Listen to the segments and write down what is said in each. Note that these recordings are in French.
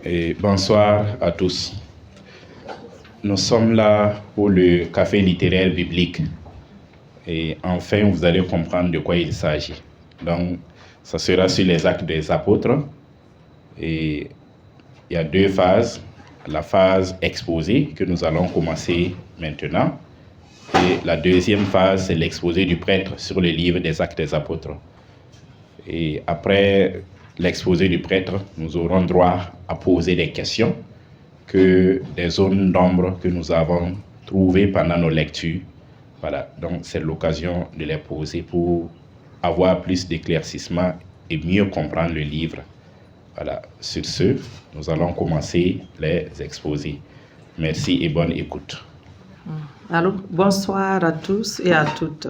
Et bonsoir à tous. Nous sommes là pour le café littéraire biblique. Et enfin, vous allez comprendre de quoi il s'agit. Donc, ça sera sur les actes des apôtres. Et il y a deux phases. La phase exposée que nous allons commencer maintenant. Et la deuxième phase, c'est l'exposé du prêtre sur le livre des actes des apôtres. Et après l'exposé du prêtre, nous aurons droit à poser des questions que des zones d'ombre que nous avons trouvées pendant nos lectures. Voilà, donc c'est l'occasion de les poser pour avoir plus d'éclaircissement et mieux comprendre le livre. Voilà, sur ce, nous allons commencer les exposés. Merci et bonne écoute. Alors, bonsoir à tous et à toutes.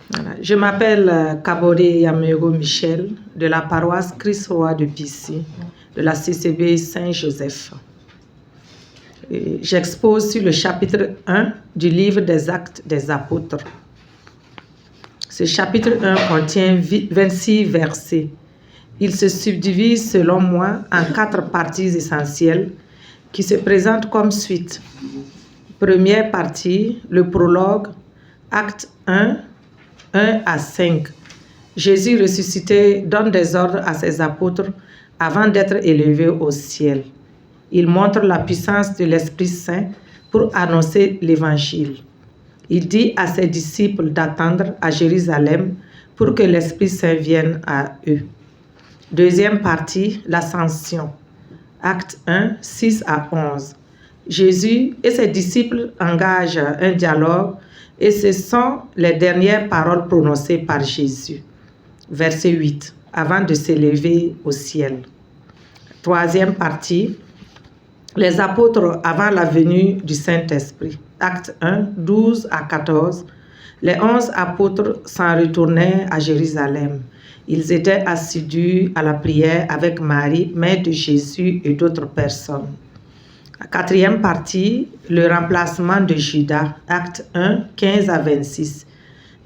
Voilà. Je m'appelle Kaboré Yamego Michel, de la paroisse Christ-Roi de Pissy, de la CCB Saint-Joseph. J'expose sur le chapitre 1 du livre des Actes des Apôtres. Ce chapitre 1 contient 26 versets. Il se subdivise, selon moi, en 4 parties essentielles qui se présentent comme suite. Première partie, le prologue, acte 1, 1 à 5. Jésus ressuscité donne des ordres à ses apôtres avant d'être élevé au ciel. Il montre la puissance de l'Esprit Saint pour annoncer l'Évangile. Il dit à ses disciples d'attendre à Jérusalem pour que l'Esprit Saint vienne à eux. Deuxième partie, l'ascension. Acte 1, 6 à 11. Jésus et ses disciples engagent un dialogue et ce sont les dernières paroles prononcées par Jésus. Verset 8, avant de s'élever au ciel. Troisième partie, les apôtres avant la venue du Saint-Esprit. Acte 1, 12 à 14. Les 11 apôtres s'en retournaient à Jérusalem. Ils étaient assidus à la prière avec Marie, mère de Jésus et d'autres personnes. Quatrième partie, le remplacement de Judas, acte 1, 15 à 26.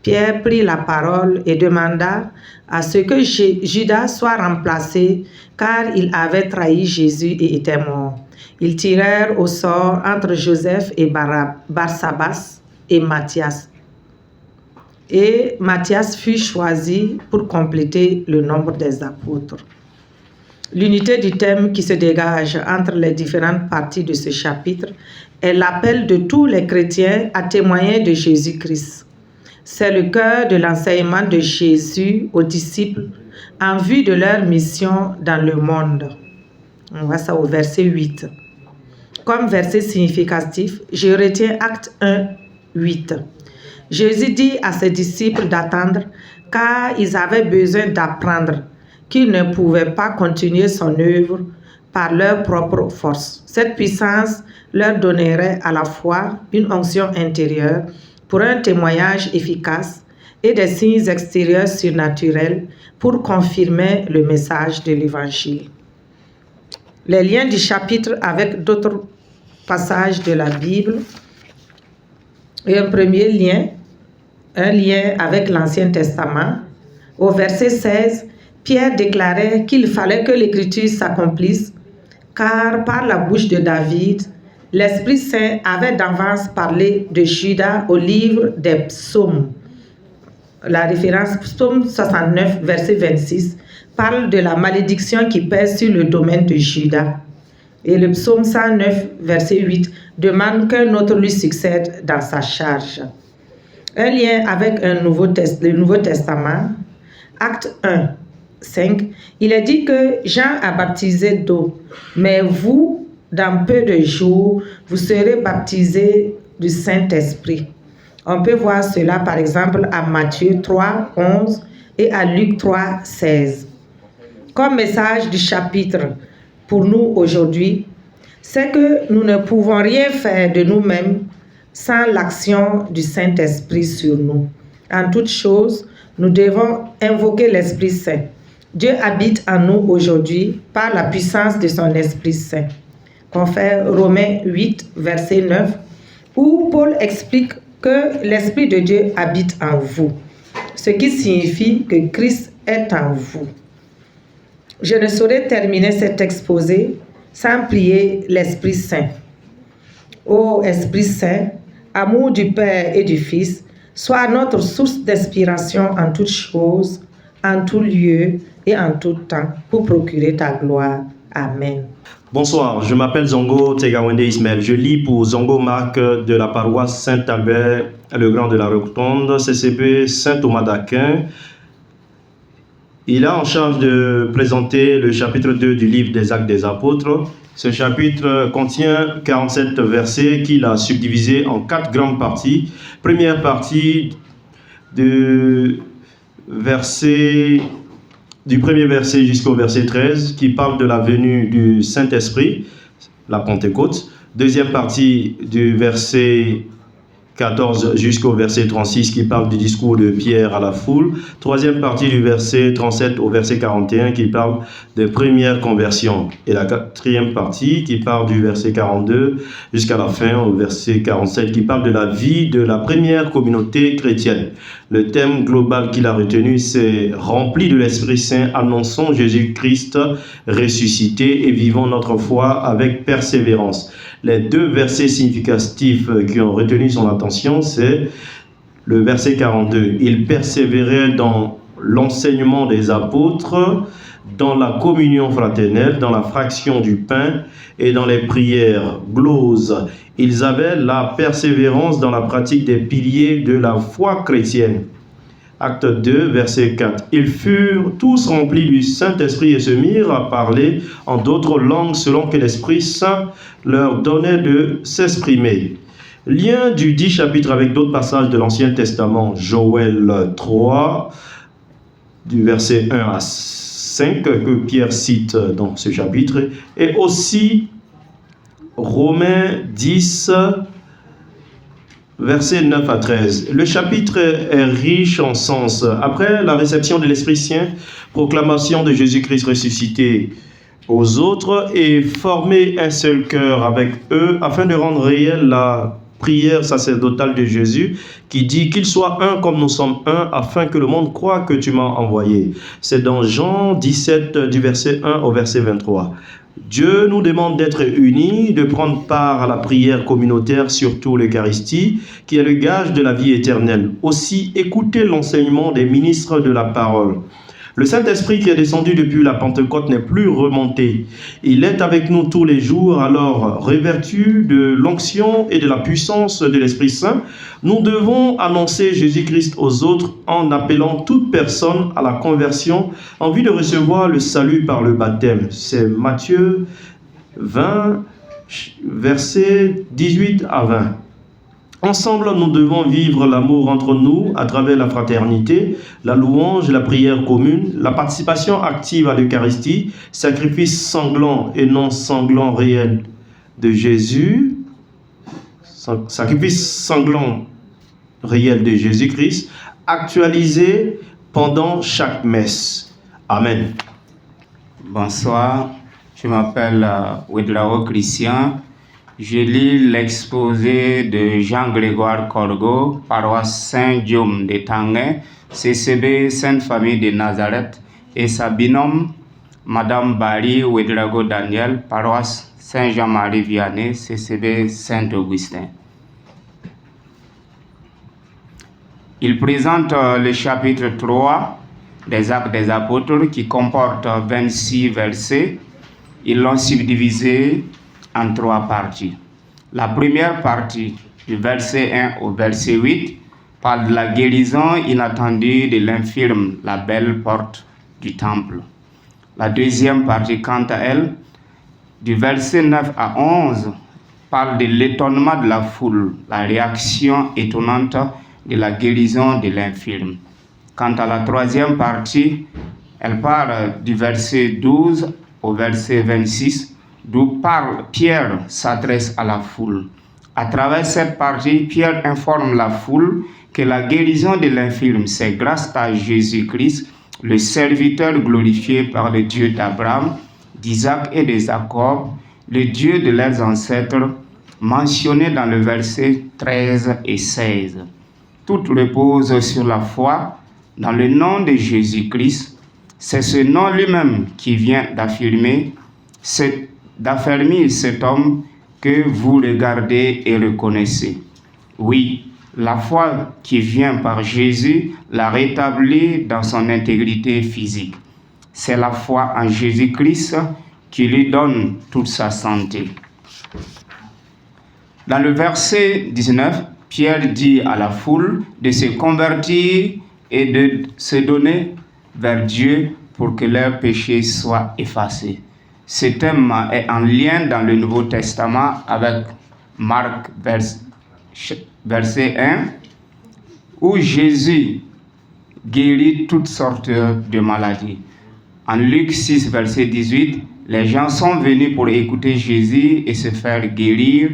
Pierre prit la parole et demanda à ce que Judas soit remplacé, car il avait trahi Jésus et était mort. Ils tirèrent au sort entre Joseph et Barsabas et Matthias. Et Matthias fut choisi pour compléter le nombre des apôtres. L'unité du thème qui se dégage entre les différentes parties de ce chapitre est l'appel de tous les chrétiens à témoigner de Jésus-Christ. C'est le cœur de l'enseignement de Jésus aux disciples en vue de leur mission dans le monde. On voit ça au verset 8. Comme verset significatif, je retiens acte 1, 8. Jésus dit à ses disciples d'attendre car ils avaient besoin d'apprendre qu'ils ne pouvaient pas continuer son œuvre par leur propre force. Cette puissance leur donnerait à la fois une onction intérieure pour un témoignage efficace et des signes extérieurs surnaturels pour confirmer le message de l'Évangile. Les liens du chapitre avec d'autres passages de la Bible. Et un premier lien, un lien avec l'Ancien Testament. Au verset 16, Pierre déclarait qu'il fallait que l'Écriture s'accomplisse, car par la bouche de David, l'Esprit Saint avait d'avance parlé de Judas au livre des psaumes. La référence psaume 69, verset 26, parle de la malédiction qui pèse sur le domaine de Judas. Et le psaume 109, verset 8, demande qu'un autre lui succède dans sa charge. Un lien avec le Nouveau Testament, acte 1, 5, il est dit que Jean a baptisé d'eau, mais vous, dans peu de jours, vous serez baptisés du Saint-Esprit. On peut voir cela par exemple à Matthieu 3, 11 et à Luc 3, 16. Comme message du chapitre pour nous aujourd'hui, c'est que nous ne pouvons rien faire de nous-mêmes sans l'action du Saint-Esprit sur nous. En toute chose, nous devons invoquer l'Esprit Saint. Dieu habite en nous aujourd'hui par la puissance de son Esprit Saint. Confère Romains 8, verset 9, où Paul explique que l'Esprit de Dieu habite en vous, ce qui signifie que Christ est en vous. Je ne saurais terminer cet exposé sans prier l'Esprit Saint. Ô Esprit Saint, amour du Père et du Fils, sois notre source d'inspiration en toutes choses, en tout lieu et en tout temps, pour procurer ta gloire. Amen. Bonsoir, je m'appelle Zongo Tegawende Ismaël. Je lis pour Zongo Marc de la paroisse Saint-Albert, le Grand de la Rotonde, CCP Saint-Thomas d'Aquin. Il a en charge de présenter le chapitre 2 du livre des Actes des Apôtres. Ce chapitre contient 47 versets qu'il a subdivisés en 4 grandes parties. Première partie du premier verset jusqu'au verset 13 qui parle de la venue du Saint-Esprit, la Pentecôte. Deuxième partie du verset 14 jusqu'au verset 36 qui parle du discours de Pierre à la foule. Troisième partie du verset 37 au verset 41 qui parle des premières conversions. Et la quatrième partie qui parle du verset 42 jusqu'à la fin au verset 47 qui parle de la vie de la première communauté chrétienne. Le thème global qu'il a retenu, c'est « Rempli de l'Esprit Saint, annonçons Jésus-Christ ressuscité et vivons notre foi avec persévérance ». Les 2 versets significatifs qui ont retenu son attention, c'est le verset 42. Il persévérait dans l'enseignement des apôtres, dans la communion fraternelle, dans la fraction du pain et dans les prières gloses. Ils avaient la persévérance dans la pratique des piliers de la foi chrétienne. Acte 2, verset 4. Ils furent tous remplis du Saint-Esprit et se mirent à parler en d'autres langues selon que l'Esprit Saint leur donnait de s'exprimer. Lien du 10 chapitre avec d'autres passages de l'Ancien Testament. Joël 3, du verset 1 à 5, que Pierre cite dans ce chapitre. Et aussi Romains 10, versets 9 à 13. Le chapitre est riche en sens. Après la réception de l'Esprit Saint, proclamation de Jésus-Christ ressuscité aux autres et former un seul cœur avec eux afin de rendre réelle la prière sacerdotale de Jésus qui dit qu'il soit un comme nous sommes un afin que le monde croie que tu m'as envoyé. C'est dans Jean 17 du verset 1 au verset 23. Dieu nous demande d'être unis, de prendre part à la prière communautaire, surtout l'Eucharistie, qui est le gage de la vie éternelle. Aussi, écoutez l'enseignement des ministres de la parole. Le Saint-Esprit qui est descendu depuis la Pentecôte n'est plus remonté. Il est avec nous tous les jours, alors revêtu de l'onction et de la puissance de l'Esprit Saint, nous devons annoncer Jésus-Christ aux autres en appelant toute personne à la conversion en vue de recevoir le salut par le baptême. C'est Matthieu 20, versets 18 à 20. Ensemble, nous devons vivre l'amour entre nous à travers la fraternité, la louange, la prière commune, la participation active à l'Eucharistie, sacrifice sanglant et non sanglant réel de Jésus, sacrifice sanglant réel de Jésus-Christ, actualisé pendant chaque messe. Amen. Bonsoir, je m'appelle Wedrao Christian. Je lis l'exposé de Jean-Grégoire Corgo, paroisse Saint-Guillaume de Tanguay, CCB Sainte-Famille de Nazareth, et sa binôme, Madame Barry Wedrago Daniel, paroisse Saint-Jean-Marie Vianney, CCB Saint-Augustin. Il présente le chapitre 3 des Actes des Apôtres qui comporte 26 versets. Ils l'ont subdivisé en 3 parties. La première partie, du verset 1 au verset 8, parle de la guérison inattendue de l'infirme, la belle porte du temple. La deuxième partie, quant à elle, du verset 9 à 11, parle de l'étonnement de la foule, la réaction étonnante de la guérison de l'infirme. Quant à la troisième partie, elle parle du verset 12 au verset 26, d'où Pierre s'adresse à la foule. À travers cette partie, Pierre informe la foule que la guérison de l'infirme, c'est grâce à Jésus-Christ, le serviteur glorifié par le Dieu d'Abraham, d'Isaac et de Jacob, le Dieu de leurs ancêtres, mentionné dans le verset 13 et 16. Tout repose sur la foi dans le nom de Jésus-Christ, C'est ce nom lui-même qui vient d'affermir cet homme que vous regardez et reconnaissez. Oui, la foi qui vient par Jésus l'a rétabli dans son intégrité physique. C'est la foi en Jésus-Christ qui lui donne toute sa santé. Dans le verset 19, Pierre dit à la foule de se convertir et de se donner vers Dieu pour que leurs péchés soient effacés. Ce thème est en lien dans le Nouveau Testament avec Marc verset 1, où Jésus guérit toutes sortes de maladies. En Luc 6, verset 18, les gens sont venus pour écouter Jésus et se faire guérir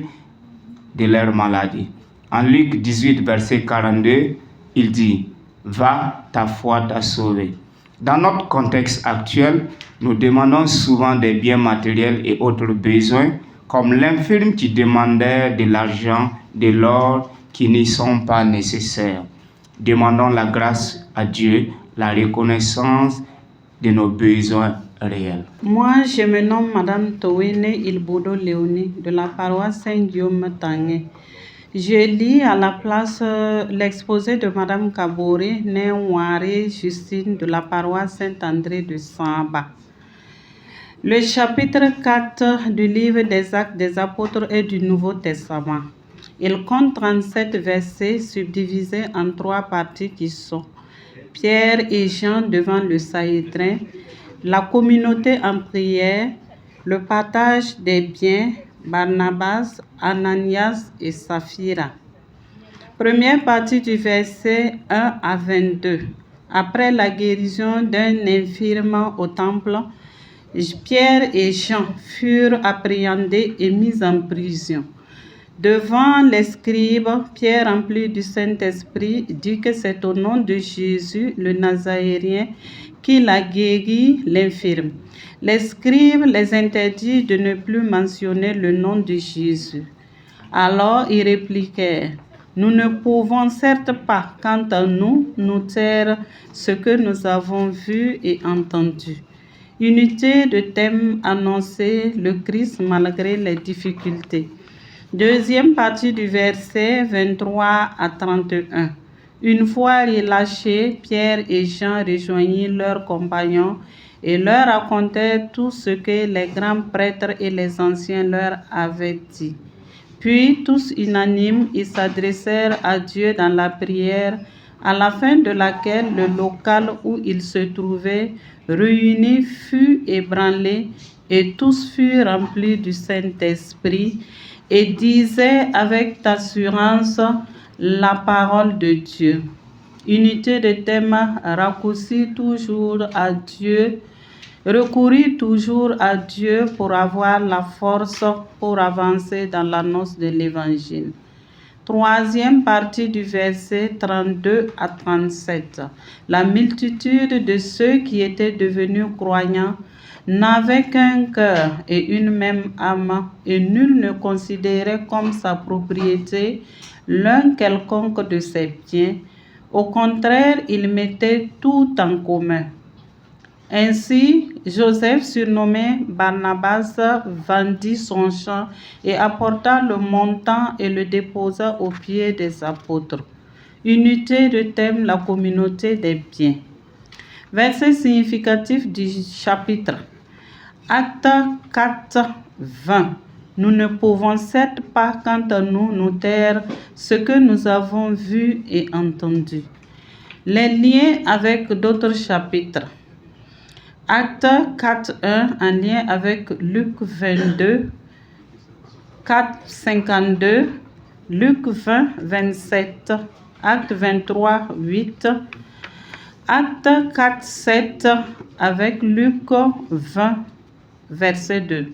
de leurs maladies. En Luc 18, verset 42, il dit « Va, ta foi t'a sauvé ». Dans notre contexte actuel, nous demandons souvent des biens matériels et autres besoins, comme l'infirme qui demandait de l'argent, de l'or, qui n'y sont pas nécessaires. Demandons la grâce à Dieu, la reconnaissance de nos besoins réels. Moi, je me nomme Madame Towene Ilbodo Léonie de la paroisse Saint-Guillaume Tangé. Je lis à la place l'exposé de Madame Kabore Néouare Justine de la paroisse Saint-André de Samba. Le chapitre 4 du livre des Actes des Apôtres et du Nouveau Testament. Il compte 37 versets subdivisés en 3 parties qui sont Pierre et Jean devant le Sanhédrin, la communauté en prière, le partage des biens, Barnabas, Ananias et Saphira. Première partie du verset 1 à 22. Après la guérison d'un infirme au temple, Pierre et Jean furent appréhendés et mis en prison. Devant les scribes, Pierre, rempli du Saint-Esprit, dit que c'est au nom de Jésus, le Nazaréen, qu'il a guéri l'infirme. Les scribes les interdirent de ne plus mentionner le nom de Jésus. Alors ils répliquèrent, « Nous ne pouvons certes pas, quant à nous, nous taire ce que nous avons vu et entendu. » Unité de thème annoncer le Christ malgré les difficultés. Deuxième partie du verset 23 à 31. Une fois relâchés, Pierre et Jean rejoignirent leurs compagnons et leur racontèrent tout ce que les grands prêtres et les anciens leur avaient dit. Puis, tous unanimes, ils s'adressèrent à Dieu dans la prière, à la fin de laquelle le local où ils se trouvaient réunis fut ébranlé et tous furent remplis du Saint-Esprit et disaient avec assurance la parole de Dieu. Unité de thème, recourir toujours à Dieu pour avoir la force pour avancer dans l'annonce de l'Évangile. Troisième partie du verset 32 à 37. La multitude de ceux qui étaient devenus croyants n'avait qu'un cœur et une même âme, et nul ne considérait comme sa propriété l'un quelconque de ses biens. Au contraire, il mettait tout en commun. Ainsi, Joseph, surnommé Barnabas, vendit son champ et apporta le montant et le déposa aux pieds des apôtres. Unité de thème, la communauté des biens. Verset significatif du chapitre. Acte 4, 20. Nous ne pouvons certes pas, quant à nous, nous taire ce que nous avons vu et entendu. Les liens avec d'autres chapitres. Acte 4, 1 en lien avec Luc 22, 4, 52, Luc 20, 27, Acte 23, 8, Acte 4, 7 avec Luc 20, verset 2.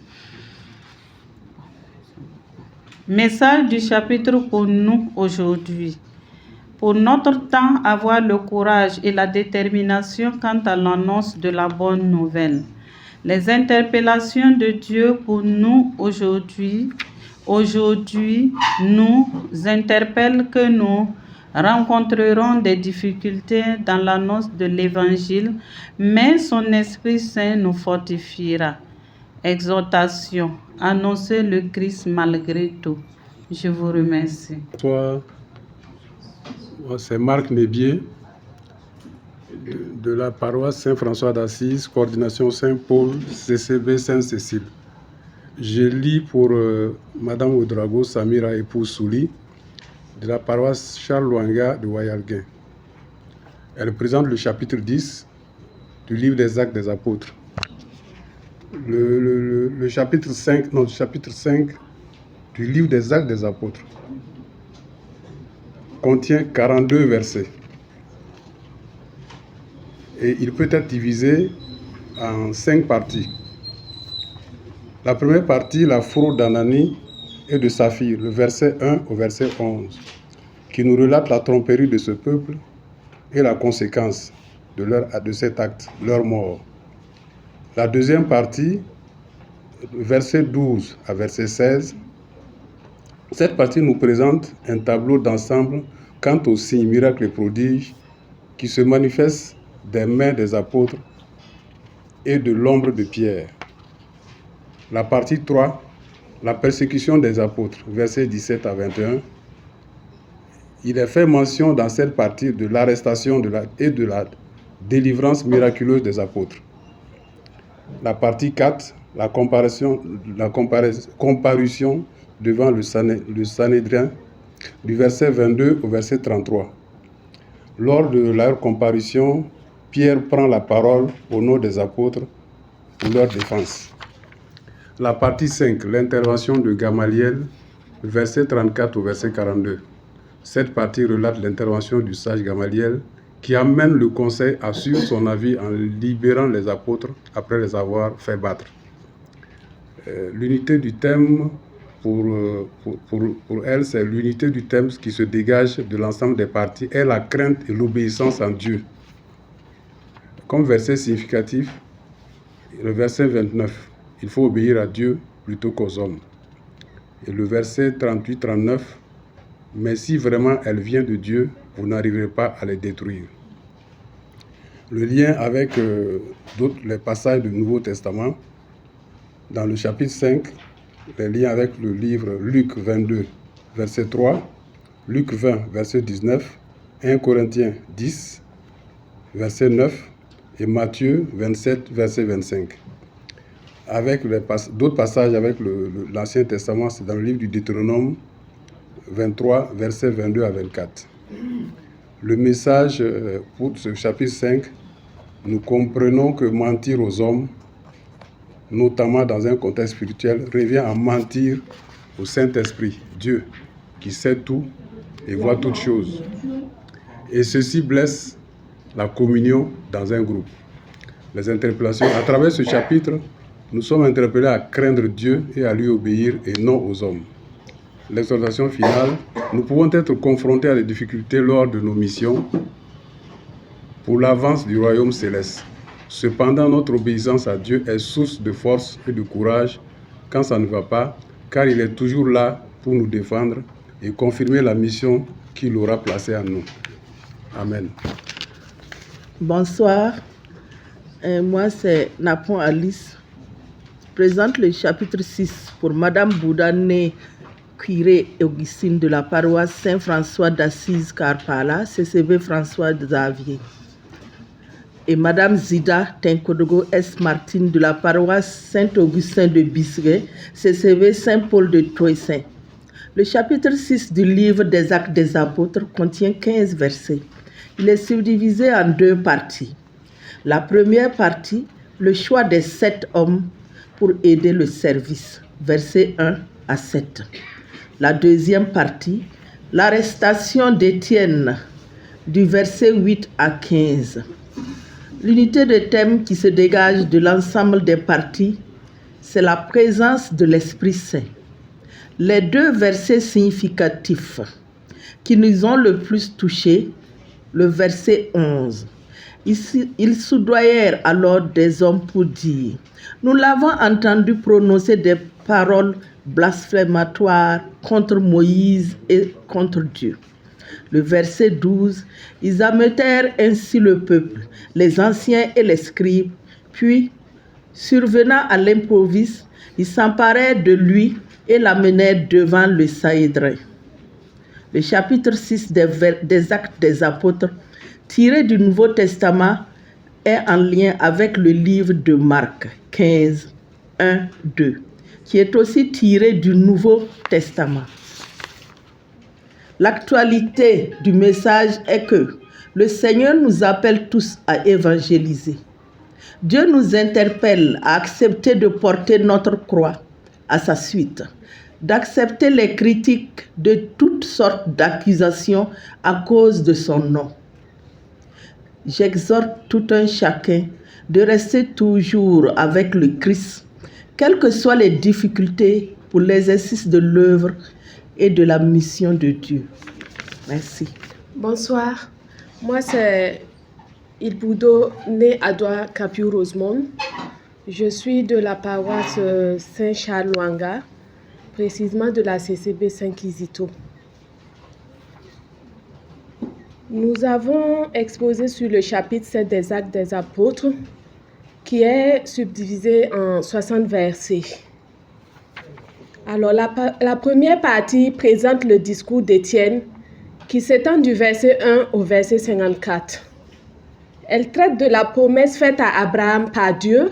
Message du chapitre pour nous aujourd'hui. Pour notre temps, avoir le courage et la détermination quant à l'annonce de la bonne nouvelle. Les interpellations de Dieu pour nous aujourd'hui nous interpellent que nous rencontreront des difficultés dans l'annonce de l'Évangile, mais son Esprit Saint nous fortifiera. Exhortation, annoncer le Christ malgré tout. Je vous remercie. C'est Marc Nébier de la paroisse Saint-François d'Assise, coordination Saint-Paul, CCB Sainte-Cécile. Je lis pour Madame Oudrago Samira épouse Souli de la paroisse Charles Luanga de Wayalguin. Elle présente le chapitre 10 du livre des Actes des Apôtres. Le chapitre 5 du livre des Actes des Apôtres contient 42 versets. Et il peut être divisé en 5 parties. La première partie, la fraude d'Ananie et de Saphir, le verset 1 au verset 11, qui nous relate la tromperie de ce peuple et la conséquence de cet acte, leur mort. La deuxième partie, verset 12 à verset 16, cette partie nous présente un tableau d'ensemble quant aux signes, miracles et prodiges qui se manifestent des mains des apôtres et de l'ombre de Pierre. La partie 3, la persécution des apôtres, versets 17 à 21. Il est fait mention dans cette partie de l'arrestation et de la délivrance miraculeuse des apôtres. La partie 4, la comparution devant le Sanhédrin, du verset 22 au verset 33. Lors de leur comparution, Pierre prend la parole au nom des apôtres pour leur défense. La partie 5, l'intervention de Gamaliel, verset 34 au verset 42. Cette partie relate l'intervention du sage Gamaliel qui amène le conseil à suivre son avis en libérant les apôtres après les avoir fait battre. L'unité du thème pour elle, c'est l'unité du thème qui se dégage de l'ensemble des parties est la crainte et l'obéissance en Dieu. Comme verset significatif, le verset 29, il faut obéir à Dieu plutôt qu'aux hommes. Et le verset 38-39, mais si vraiment elle vient de Dieu, vous n'arriverez pas à les détruire. Le lien avec les passages du Nouveau Testament, dans le chapitre 5, les liens avec le livre Luc 22, verset 3, Luc 20, verset 19, 1 Corinthiens 10, verset 9, et Matthieu 27, verset 25. Avec d'autres passages avec l'Ancien Testament, c'est dans le livre du Deutéronome 23, versets 22 à 24. Le message pour ce chapitre 5, nous comprenons que mentir aux hommes, notamment dans un contexte spirituel, revient à mentir au Saint-Esprit, Dieu, qui sait tout et voit toutes choses. Et ceci blesse la communion dans un groupe. Les interpellations, à travers ce chapitre, nous sommes interpellés à craindre Dieu et à lui obéir et non aux hommes. L'exhortation finale, nous pouvons être confrontés à des difficultés lors de nos missions pour l'avance du royaume céleste. Cependant, notre obéissance à Dieu est source de force et de courage quand ça ne va pas, car il est toujours là pour nous défendre et confirmer la mission qu'il aura placée en nous. Amen. Bonsoir, moi c'est Napon Alice. Je présente le chapitre 6 pour Madame Boudane Curé Augustine de la paroisse Saint-François d'Assise Karpala, CCB François Xavier. Et Madame Zida Tenkodogo S. Martine de la paroisse Saint-Augustin de Bisguet, CCB Saint-Paul de Toissin. Le chapitre 6 du livre des Actes des Apôtres contient 15 versets. Il est subdivisé en 2 parties. La première partie, le choix des 7 hommes pour aider le service, versets 1 à 7. La deuxième partie, l'arrestation d'Étienne, du verset 8 à 15. L'unité de thème qui se dégage de l'ensemble des parties, c'est la présence de l'Esprit Saint. Les 2 versets significatifs qui nous ont le plus touchés, le verset 11. Ils soudoyèrent alors des hommes pour dire, nous l'avons entendu prononcer des paroles blasphématoires contre Moïse et contre Dieu. Le verset 12, ils ameutèrent ainsi le peuple, les anciens et les scribes, puis, survenant à l'improviste, ils s'emparèrent de lui et l'amenèrent devant le Sanhédrin. Le chapitre 6 des Actes des Apôtres, tiré du Nouveau Testament, est en lien avec le livre de Marc 15, 1, 2, qui est aussi tiré du Nouveau Testament. L'actualité du message est que le Seigneur nous appelle tous à évangéliser. Dieu nous interpelle à accepter de porter notre croix à sa suite, d'accepter les critiques de toutes sortes d'accusations à cause de son nom. J'exhorte tout un chacun de rester toujours avec le Christ, quelles que soient les difficultés pour l'exercice de l'œuvre et de la mission de Dieu. Merci. Bonsoir, moi c'est Ilbudo, né à Douala Capiou Rosemont. Je suis de la paroisse Saint-Charles-Luanga, précisément de la CCB Saint-Kizito. Nous avons exposé sur le chapitre 7 des Actes des Apôtres, qui est subdivisé en 60 versets. Alors, la première partie présente le discours d'Étienne, qui s'étend du verset 1 au verset 54. Elle traite de la promesse faite à Abraham par Dieu,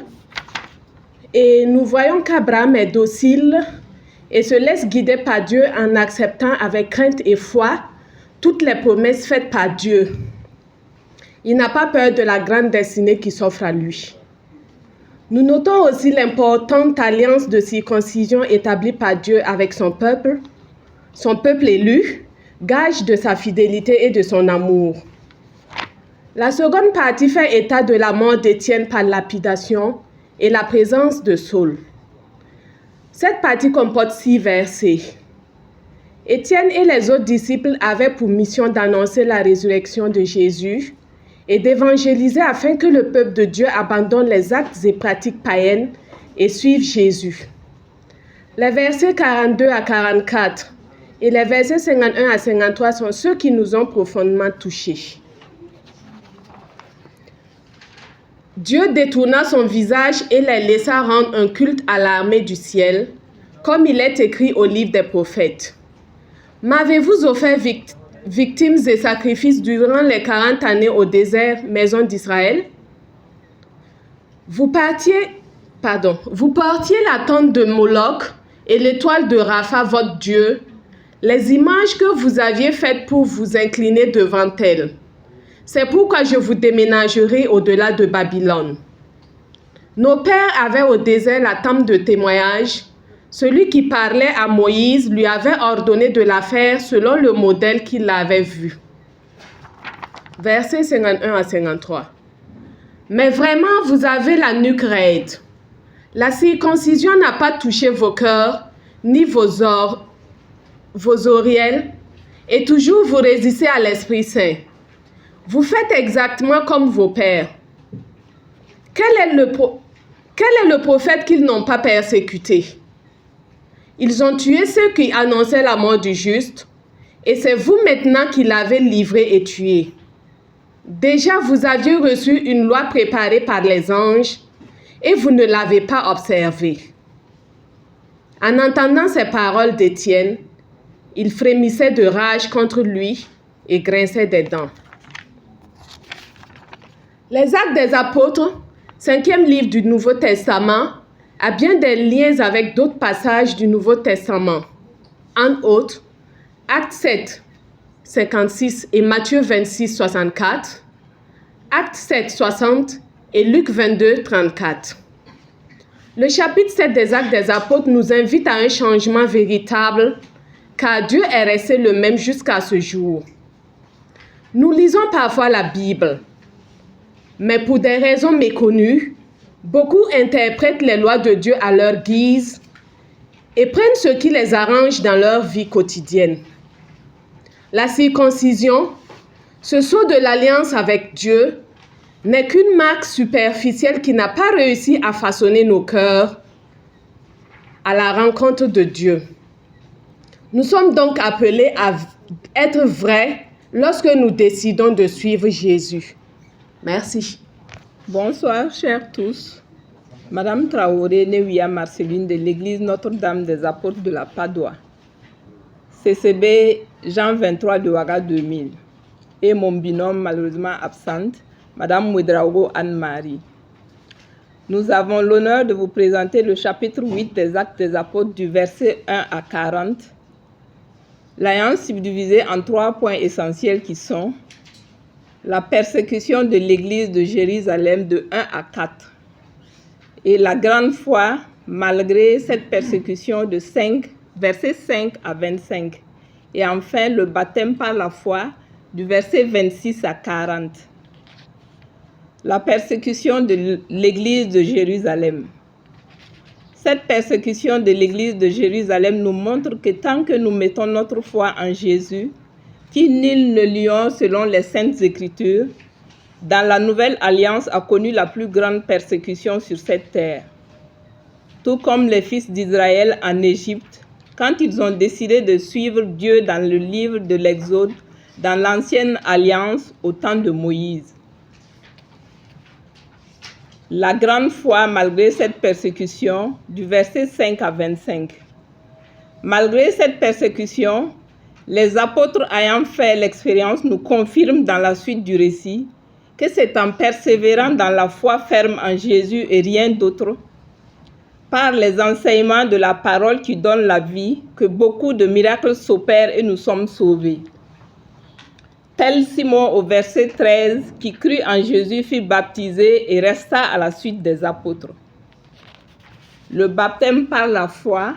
et nous voyons qu'Abraham est docile et se laisse guider par Dieu en acceptant avec crainte et foi toutes les promesses faites par Dieu. Il n'a pas peur de la grande destinée qui s'offre à lui. Nous notons aussi l'importante alliance de circoncision établie par Dieu avec son peuple élu, gage de sa fidélité et de son amour. La seconde partie fait état de la mort d'Étienne par lapidation et la présence de Saul. Cette partie comporte 6 versets. Étienne et les autres disciples avaient pour mission d'annoncer la résurrection de Jésus et d'évangéliser afin que le peuple de Dieu abandonne les actes et pratiques païennes et suive Jésus. Les versets 42 à 44 et les versets 51 à 53 sont ceux qui nous ont profondément touchés. Dieu détourna son visage et les laissa rendre un culte à l'armée du ciel, comme il est écrit au livre des prophètes. M'avez-vous offert victimes et sacrifices durant les 40 années au désert, maison d'Israël? Vous portiez la tente de Moloch et l'étoile de Rapha, votre Dieu, les images que vous aviez faites pour vous incliner devant elles. C'est pourquoi je vous déménagerai au-delà de Babylone. Nos pères avaient au désert la tente de témoignage. Celui qui parlait à Moïse lui avait ordonné de la faire selon le modèle qu'il avait vu. Versets 51 à 53. Mais vraiment, vous avez la nuque raide. La circoncision n'a pas touché vos cœurs, ni vos oreilles, et toujours vous résistez à l'Esprit Saint. Vous faites exactement comme vos pères. Quel est le prophète qu'ils n'ont pas persécuté? Ils ont tué ceux qui annonçaient la mort du juste, et c'est vous maintenant qui l'avez livré et tué. Déjà, vous aviez reçu une loi préparée par les anges, et vous ne l'avez pas observée. En entendant ces paroles d'Étienne, il frémissait de rage contre lui et grinçait des dents. Les Actes des Apôtres, 5e livre du Nouveau Testament, a bien des liens avec d'autres passages du Nouveau Testament. En autres, Acte 7, 56 et Matthieu 26, 64, Acte 7, 60 et Luc 22, 34. Le chapitre 7 des Actes des Apôtres nous invite à un changement véritable, car Dieu est resté le même jusqu'à ce jour. Nous lisons parfois la Bible, mais pour des raisons méconnues, beaucoup interprètent les lois de Dieu à leur guise et prennent ce qui les arrange dans leur vie quotidienne. La circoncision, ce sceau de l'alliance avec Dieu, n'est qu'une marque superficielle qui n'a pas réussi à façonner nos cœurs à la rencontre de Dieu. Nous sommes donc appelés à être vrais lorsque nous décidons de suivre Jésus. Merci. Bonsoir, chers tous. Madame Traoré, Neuya Marceline de l'église Notre-Dame des Apôtres de la Padoie. CCB Jean 23 de Ouaga 2000. Et mon binôme malheureusement absente, Madame Ouedraogo Anne-Marie. Nous avons l'honneur de vous présenter le chapitre 8 des Actes des Apôtres du verset 1 à 40, l'ayant subdivisé en 3 points essentiels qui sont la persécution de l'église de Jérusalem de 1 à 4 et la grande foi malgré cette persécution de versets 5 à 25 et enfin le baptême par la foi du verset 26 à 40. La persécution de l'église de Jérusalem. Cette persécution de l'église de Jérusalem nous montre que tant que nous mettons notre foi en Jésus, qui nul ne lions selon les saintes écritures, dans la nouvelle alliance a connu la plus grande persécution sur cette terre. Tout comme les fils d'Israël en Égypte, quand ils ont décidé de suivre Dieu dans le livre de l'Exode, dans l'ancienne alliance au temps de Moïse. La grande foi malgré cette persécution, du verset 5 à 25. Malgré cette persécution, les apôtres ayant fait l'expérience nous confirment dans la suite du récit que c'est en persévérant dans la foi ferme en Jésus et rien d'autre, par les enseignements de la parole qui donne la vie, que beaucoup de miracles s'opèrent et nous sommes sauvés. Tel Simon au verset 13, qui crut en Jésus, fut baptisé et resta à la suite des apôtres. Le baptême par la foi,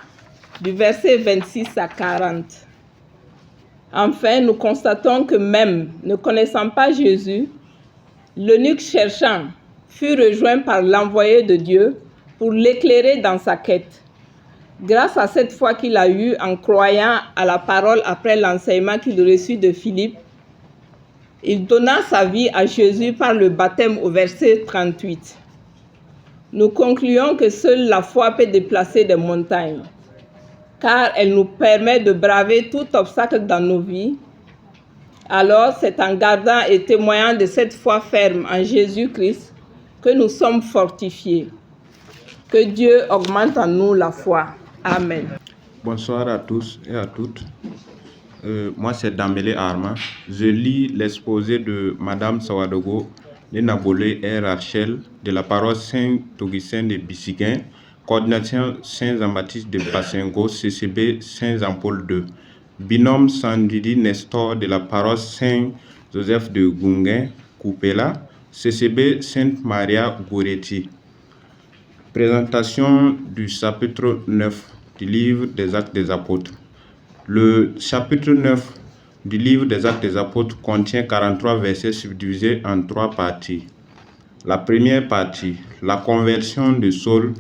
du verset 26 à 40. Enfin, nous constatons que même ne connaissant pas Jésus, l'eunuque cherchant fut rejoint par l'envoyé de Dieu pour l'éclairer dans sa quête. Grâce à cette foi qu'il a eue en croyant à la parole après l'enseignement qu'il reçut de Philippe, il donna sa vie à Jésus par le baptême au verset 38. Nous concluons que seule la foi peut déplacer des montagnes, car elle nous permet de braver tout obstacle dans nos vies. Alors, c'est en gardant et témoignant de cette foi ferme en Jésus-Christ que nous sommes fortifiés. Que Dieu augmente en nous la foi. Amen. Bonsoir à tous et à toutes. Moi, c'est Dambélé Arma. Je lis l'exposé de Madame Sawadogo Nenabolé et Rachel de la paroisse Saint-Augustin de Bissiguin, coordination Saint-Jean-Baptiste de Bassingo, CCB Saint-Jean-Paul II. Binôme Sandidi Nestor de la paroisse Saint-Joseph de Gunguin, Coupela, CCB Sainte-Maria Goretti. Présentation du chapitre 9 du livre des Actes des Apôtres. Le chapitre 9 du livre des Actes des Apôtres contient 43 versets subdivisés en 3 parties. La première partie, la conversion de Saul,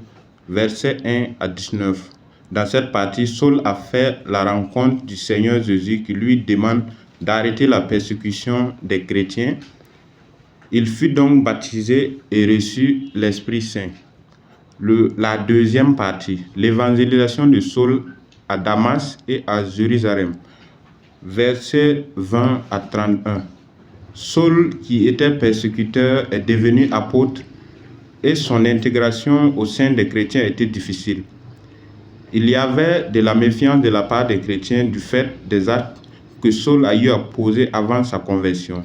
versets 1 à 19. Dans cette partie, Saul a fait la rencontre du Seigneur Jésus qui lui demande d'arrêter la persécution des chrétiens. Il fut donc baptisé et reçut l'Esprit Saint. La deuxième partie, l'évangélisation de Saul à Damas et à Jérusalem, versets 20 à 31. Saul, qui était persécuteur, est devenu apôtre et son intégration au sein des chrétiens était difficile. Il y avait de la méfiance de la part des chrétiens du fait des actes que Saul a eu à poser avant sa conversion.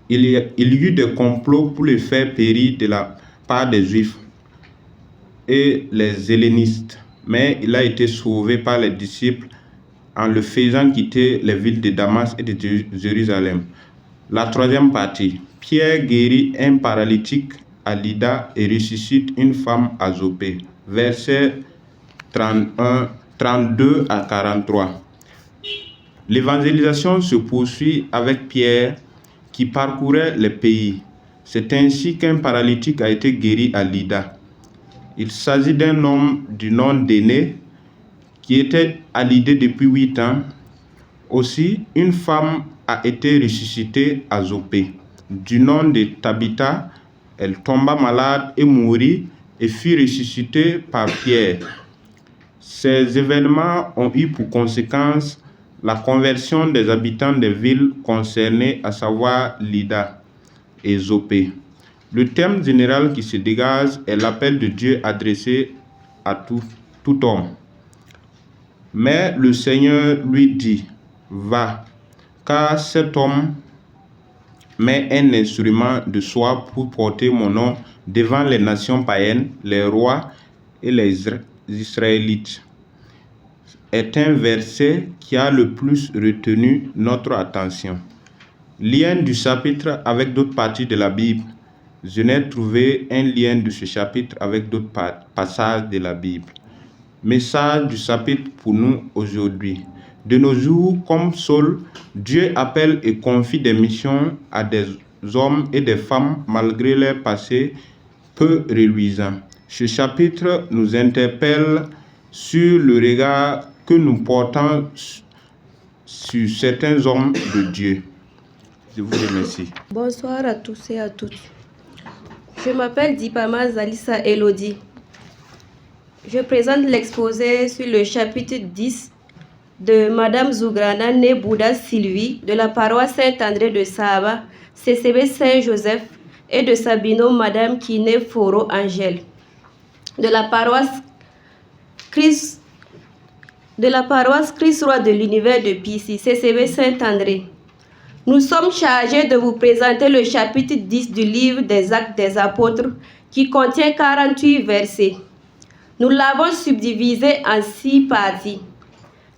Il y eut des complots pour le faire périr de la part des Juifs et les hellénistes, mais il a été sauvé par les disciples en le faisant quitter les villes de Damas et de Jérusalem. La troisième partie, Pierre guérit un paralytique à Lydda et ressuscite une femme à Jopé, versets 32 à 43. L'évangélisation se poursuit avec Pierre qui parcourait les pays. C'est ainsi qu'un paralytique a été guéri à Lydda. Il s'agit d'un homme du nom d'Énée qui était à Lydda depuis 8 ans. Aussi, une femme a été ressuscitée à Jopé. Du nom de Tabitha, elle tomba malade et mourut et fut ressuscitée par Pierre. Ces événements ont eu pour conséquence la conversion des habitants des villes concernées, à savoir Lydda et Jopé. Le thème général qui se dégage est l'appel de Dieu adressé à tout homme. Mais le Seigneur lui dit, « Va, car cet homme m'est un instrument de soie pour porter mon nom devant les nations païennes, les rois et les Israélites. » Est un verset qui a le plus retenu notre attention. Lien du chapitre avec d'autres parties de la Bible. Je n'ai trouvé un lien de ce chapitre avec d'autres passages de la Bible. Message du chapitre pour nous aujourd'hui. De nos jours, comme Saul, Dieu appelle et confie des missions à des hommes et des femmes malgré leur passé peu reluisant. Ce chapitre nous interpelle sur le regard que nous portons sur certains hommes de Dieu. Je vous remercie. Bonsoir à tous et à toutes. Je m'appelle Dipama Zalissa Elodie. Je présente l'exposé sur le chapitre 10 de Madame Zougrana née Bouddha Sylvie de la paroisse Saint-André de Saba, CCB Saint-Joseph, et de sa binôme Madame Kiné Foro Angèle de la paroisse Christ Roi de l'univers de Pissy, CCB Saint-André. Nous sommes chargés de vous présenter le chapitre 10 du livre des Actes des Apôtres qui contient 48 versets. Nous l'avons subdivisé en 6 parties.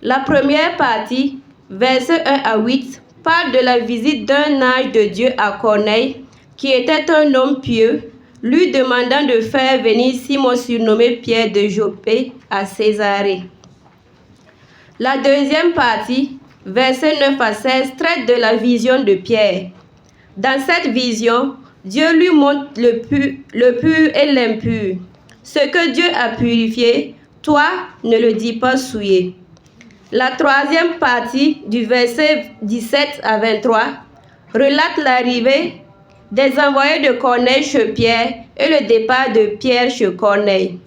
La première partie, versets 1 à 8, parle de la visite d'un ange de Dieu à Corneille, qui était un homme pieux, lui demandant de faire venir Simon surnommé Pierre de Jopé à Césarée. La deuxième partie, versets 9 à 16, traite de la vision de Pierre. Dans cette vision, Dieu lui montre le pur et l'impur. Ce que Dieu a purifié, toi, ne le dis pas souillé. La troisième partie, du verset 17 à 23, relate l'arrivée des envoyés de Corneille chez Pierre et le départ de Pierre chez Corneille.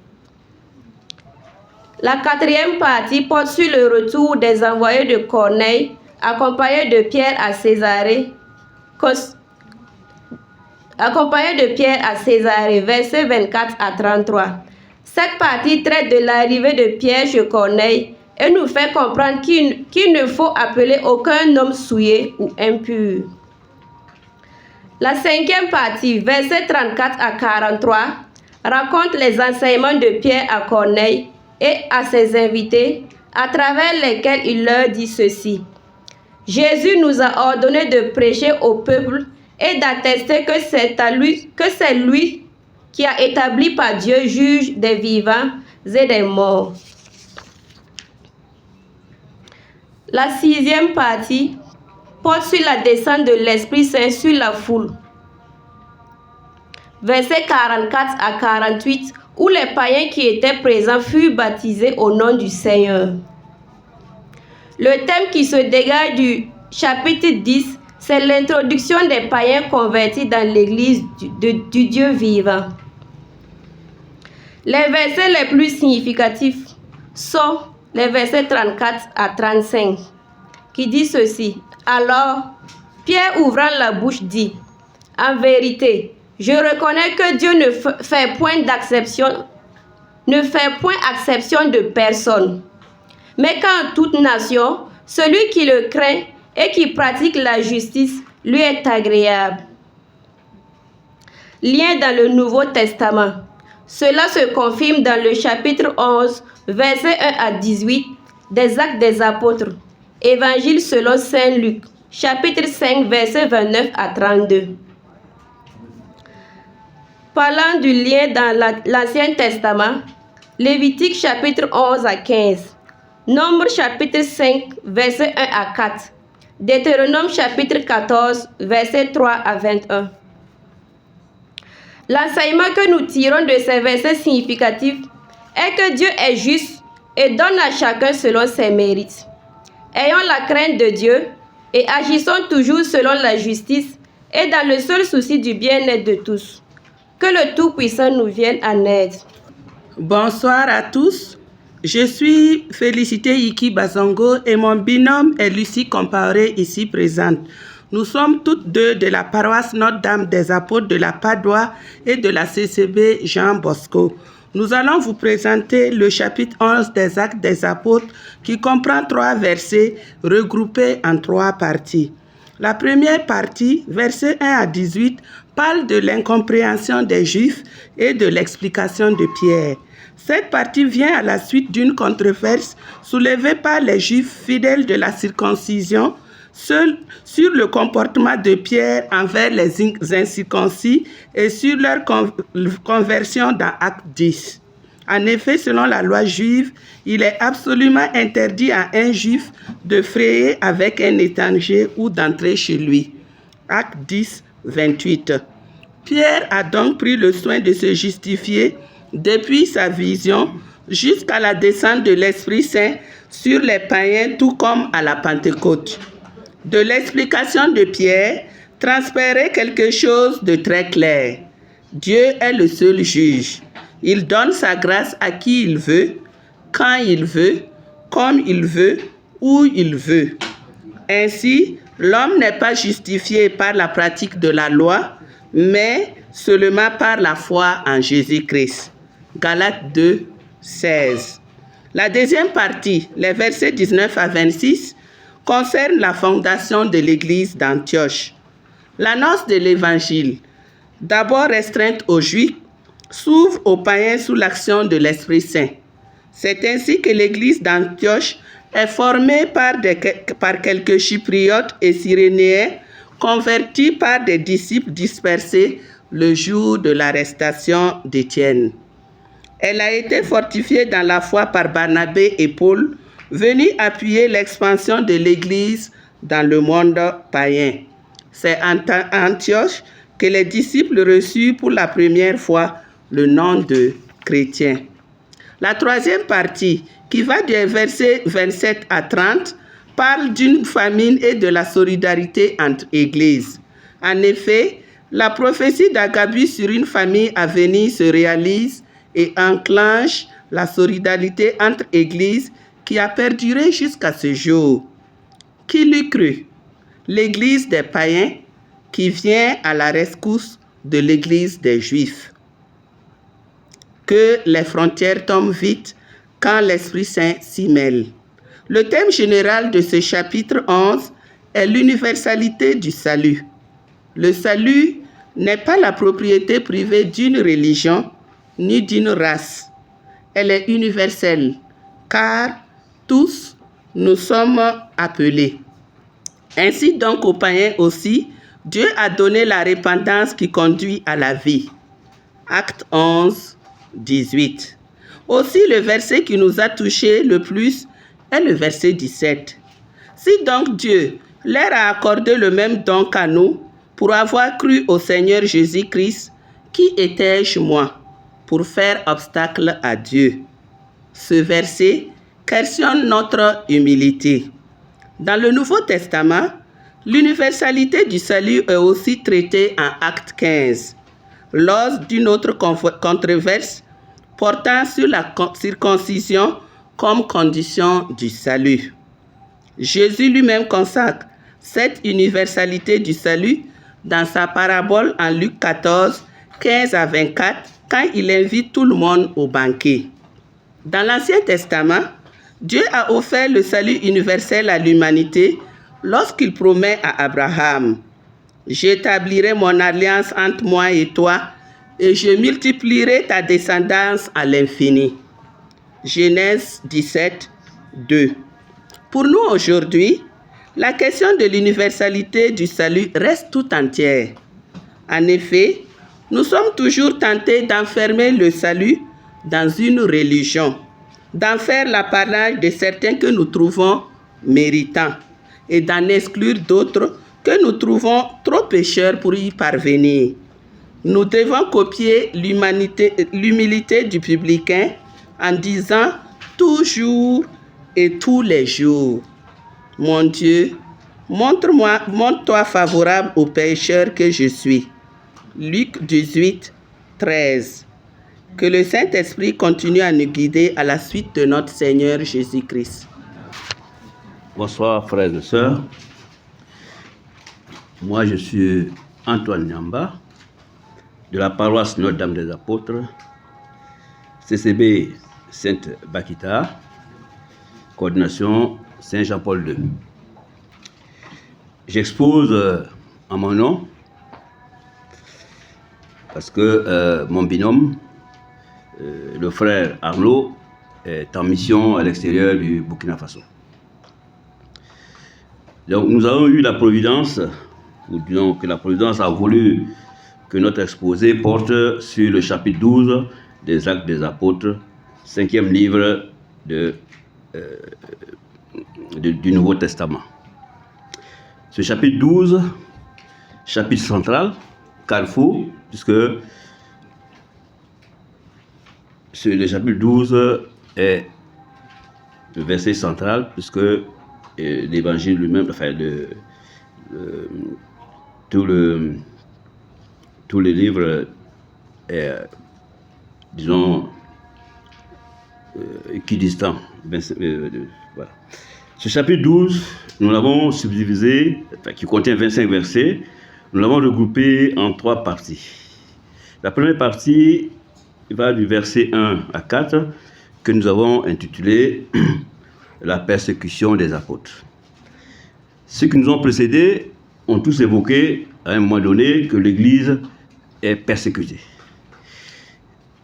La quatrième partie porte sur le retour des envoyés de Corneille, accompagnés de Pierre à Césarée, versets 24 à 33. Cette partie traite de l'arrivée de Pierre chez Corneille et nous fait comprendre qu'il ne faut appeler aucun homme souillé ou impur. La cinquième partie, versets 34 à 43, raconte les enseignements de Pierre à Corneille et à ses invités, à travers lesquels il leur dit ceci. Jésus nous a ordonné de prêcher au peuple et d'attester que c'est lui qui a établi par Dieu juge des vivants et des morts. La sixième partie porte sur la descente de l'Esprit Saint sur la foule. Versets 44 à 48, où les païens qui étaient présents furent baptisés au nom du Seigneur. Le thème qui se dégage du chapitre 10, c'est l'introduction des païens convertis dans l'Église du Dieu vivant. Les versets les plus significatifs sont les versets 34 à 35, qui dit ceci. Alors, Pierre ouvrant la bouche dit, « En vérité, je reconnais que Dieu ne fait point acception de personne, mais qu'en toute nation, celui qui le craint et qui pratique la justice lui est agréable. » Lien dans le Nouveau Testament. Cela se confirme dans le chapitre 11, versets 1 à 18 des Actes des Apôtres. Évangile selon Saint Luc, chapitre 5, versets 29 à 32. Parlant du lien dans l'Ancien Testament, Lévitique chapitre 11 à 15, Nombre chapitre 5, versets 1 à 4, Deutéronome chapitre 14, versets 3 à 21. L'enseignement que nous tirons de ces versets significatifs est que Dieu est juste et donne à chacun selon ses mérites. Ayons la crainte de Dieu et agissons toujours selon la justice et dans le seul souci du bien-être de tous. Que le Tout-Puissant nous vienne en aide. Bonsoir à tous. Je suis Félicité Iki Bazongo et mon binôme est Lucie Comparé, ici présente. Nous sommes toutes deux de la paroisse Notre-Dame des Apôtres de la Padoie et de la CCB Jean Bosco. Nous allons vous présenter le chapitre 11 des Actes des Apôtres qui comprend 3 versets regroupés en 3 parties. La première partie, versets 1 à 18, parle de l'incompréhension des Juifs et de l'explication de Pierre. Cette partie vient à la suite d'une controverse soulevée par les Juifs fidèles de la circoncision sur le comportement de Pierre envers les incirconcis et sur leur conversion dans Acte 10. En effet, selon la loi juive, il est absolument interdit à un Juif de frayer avec un étranger ou d'entrer chez lui. Acte 10, 28. Pierre a donc pris le soin de se justifier depuis sa vision jusqu'à la descente de l'Esprit Saint sur les païens, tout comme à la Pentecôte. De l'explication de Pierre transparaît quelque chose de très clair. Dieu est le seul juge. Il donne sa grâce à qui il veut, quand il veut, comme il veut, où il veut. Ainsi, l'homme n'est pas justifié par la pratique de la loi, mais seulement par la foi en Jésus-Christ. Galates 2, 16. La deuxième partie, les versets 19 à 26, concerne la fondation de l'église d'Antioche. L'annonce de l'évangile, d'abord restreinte aux Juifs, s'ouvre aux païens sous l'action de l'Esprit Saint. C'est ainsi que l'église d'Antioche est formée par quelques Chypriotes et Cyrénéens convertis par des disciples dispersés le jour de l'arrestation d'Étienne. Elle a été fortifiée dans la foi par Barnabé et Paul, venus appuyer l'expansion de l'Église dans le monde païen. C'est à Antioche que les disciples reçurent pour la première fois le nom de chrétiens. La troisième partie, qui va des versets 27 à 30, parle d'une famine et de la solidarité entre églises. En effet, la prophétie d'Agabus sur une famille à venir se réalise et enclenche la solidarité entre églises qui a perduré jusqu'à ce jour. Qui l'eût cru? L'église des païens qui vient à la rescousse de l'église des Juifs. Que les frontières tombent vite quand l'Esprit Saint s'y mêle. Le thème général de ce chapitre 11 est l'universalité du salut. Le salut n'est pas la propriété privée d'une religion ni d'une race. Elle est universelle, car tous nous sommes appelés. Ainsi donc aux païens aussi, Dieu a donné la repentance qui conduit à la vie. Acte 11, 18. Aussi, le verset qui nous a touchés le plus est le verset 17. Si donc Dieu leur a accordé le même don qu'à nous, pour avoir cru au Seigneur Jésus-Christ, qui étais-je moi pour faire obstacle à Dieu? Ce verset questionne notre humilité. Dans le Nouveau Testament, l'universalité du salut est aussi traitée en Acte 15, lors d'une autre controverse portant sur la circoncision comme condition du salut. Jésus lui-même consacre cette universalité du salut dans sa parabole en Luc 14, 15 à 24, quand il invite tout le monde au banquet. Dans l'Ancien Testament, Dieu a offert le salut universel à l'humanité lorsqu'il promet à Abraham: « J'établirai mon alliance entre moi et toi, et je multiplierai ta descendance à l'infini. » Genèse 17, 2. Pour nous aujourd'hui, la question de l'universalité du salut reste tout entière. En effet, nous sommes toujours tentés d'enfermer le salut dans une religion, d'en faire l'apanage de certains que nous trouvons méritants et d'en exclure d'autres que nous trouvons trop pécheurs pour y parvenir. Nous devons copier l'humilité du publicain en disant toujours et tous les jours: mon Dieu, montre-toi favorable au pécheur que je suis. Luc 18, 13. Que le Saint-Esprit continue à nous guider à la suite de notre Seigneur Jésus-Christ. Bonsoir frères et sœurs. Moi je suis Antoine Nyamba de la paroisse Notre-Dame des Apôtres, CCB Sainte-Bakita, coordination Saint-Jean-Paul II. J'expose en mon nom parce que mon binôme, le frère Arnaud, est en mission à l'extérieur du Burkina Faso. Donc nous avons eu la providence, ou disons que la providence a voulu que notre exposé porte sur le chapitre 12 des Actes des Apôtres, 5e livre du Nouveau Testament. Ce chapitre 12, chapitre central, carrefour, puisque le chapitre 12 est le verset central, puisque l'évangile lui-même, enfin, tout le livre est, disons, équidistant. Voilà. Ce chapitre 12, nous l'avons subdivisé, enfin, qui contient 25 versets, nous l'avons regroupé en 3 parties. La première partie va du verset 1 à 4, que nous avons intitulé la persécution des apôtres. Ceux qui nous ont précédés ont tous évoqué à un moment donné que l'Église est persécutée.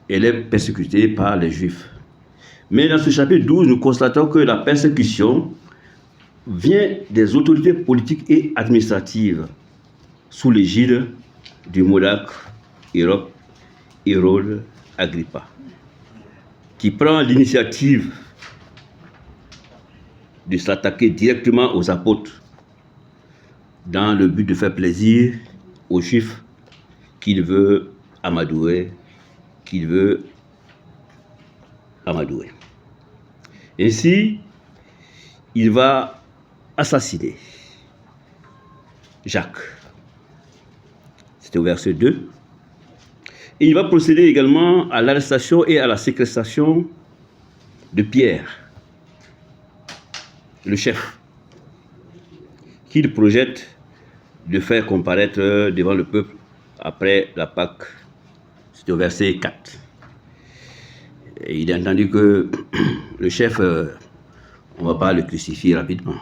Elle est persécutée par les Juifs. Mais dans ce chapitre 12, nous constatons que la persécution vient des autorités politiques et administratives sous l'égide du monarque Hérode Agrippa, qui prend l'initiative de s'attaquer directement aux apôtres dans le but de faire plaisir aux Juifs qu'il veut amadouer, Ainsi, il va assassiner Jacques. C'était au verset 2. Et il va procéder également à l'arrestation et à la séquestration de Pierre, le chef, qu'il projette de faire comparaître devant le peuple après la Pâque. C'est au verset 4. Et il a entendu que le chef, on ne va pas le crucifier rapidement,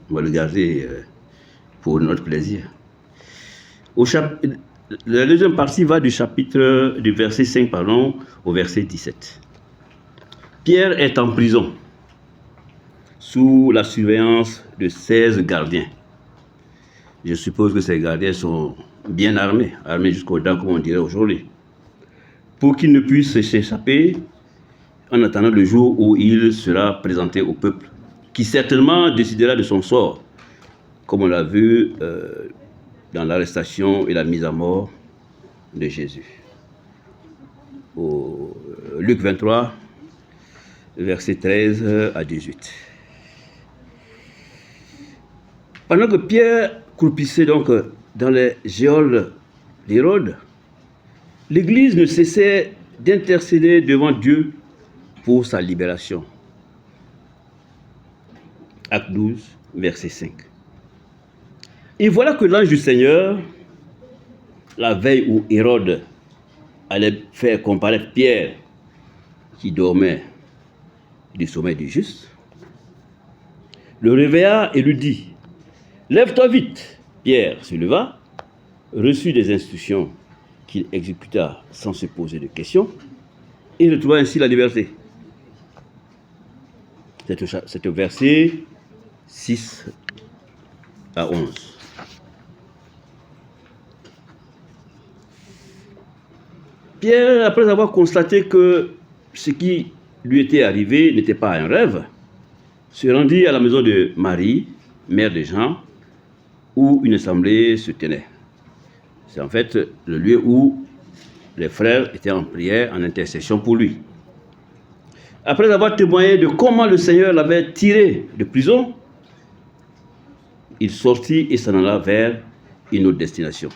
on va le garder pour notre plaisir. La deuxième partie va du verset 5 au verset 17. Pierre est en prison, sous la surveillance de 16 gardiens. Je suppose que ces gardiens sont bien armés jusqu'aux dents, comme on dirait aujourd'hui, pour qu'il ne puisse s'échapper en attendant le jour où il sera présenté au peuple, qui certainement décidera de son sort, comme on l'a vu dans l'arrestation et la mise à mort de Jésus. Au Luc 23, versets 13 à 18. Pendant que Pierre croupissait donc dans les geôles d'Hérode, l'Église ne cessait d'intercéder devant Dieu pour sa libération. Acte 12, verset 5. Et voilà que l'ange du Seigneur, la veille où Hérode allait faire comparaître Pierre, qui dormait du sommeil du juste, le réveilla et lui dit: « Lève-toi vite !» Pierre se leva, reçut des instructions qu'il exécuta sans se poser de questions, et retrouva ainsi la liberté. C'est au verset 6 à 11. Pierre, après avoir constaté que ce qui lui était arrivé n'était pas un rêve, se rendit à la maison de Marie, mère de Jean, où une assemblée se tenait. C'est en fait le lieu où les frères étaient en prière, en intercession pour lui. Après avoir témoigné de comment le Seigneur l'avait tiré de prison, il sortit et s'en alla vers une autre destination.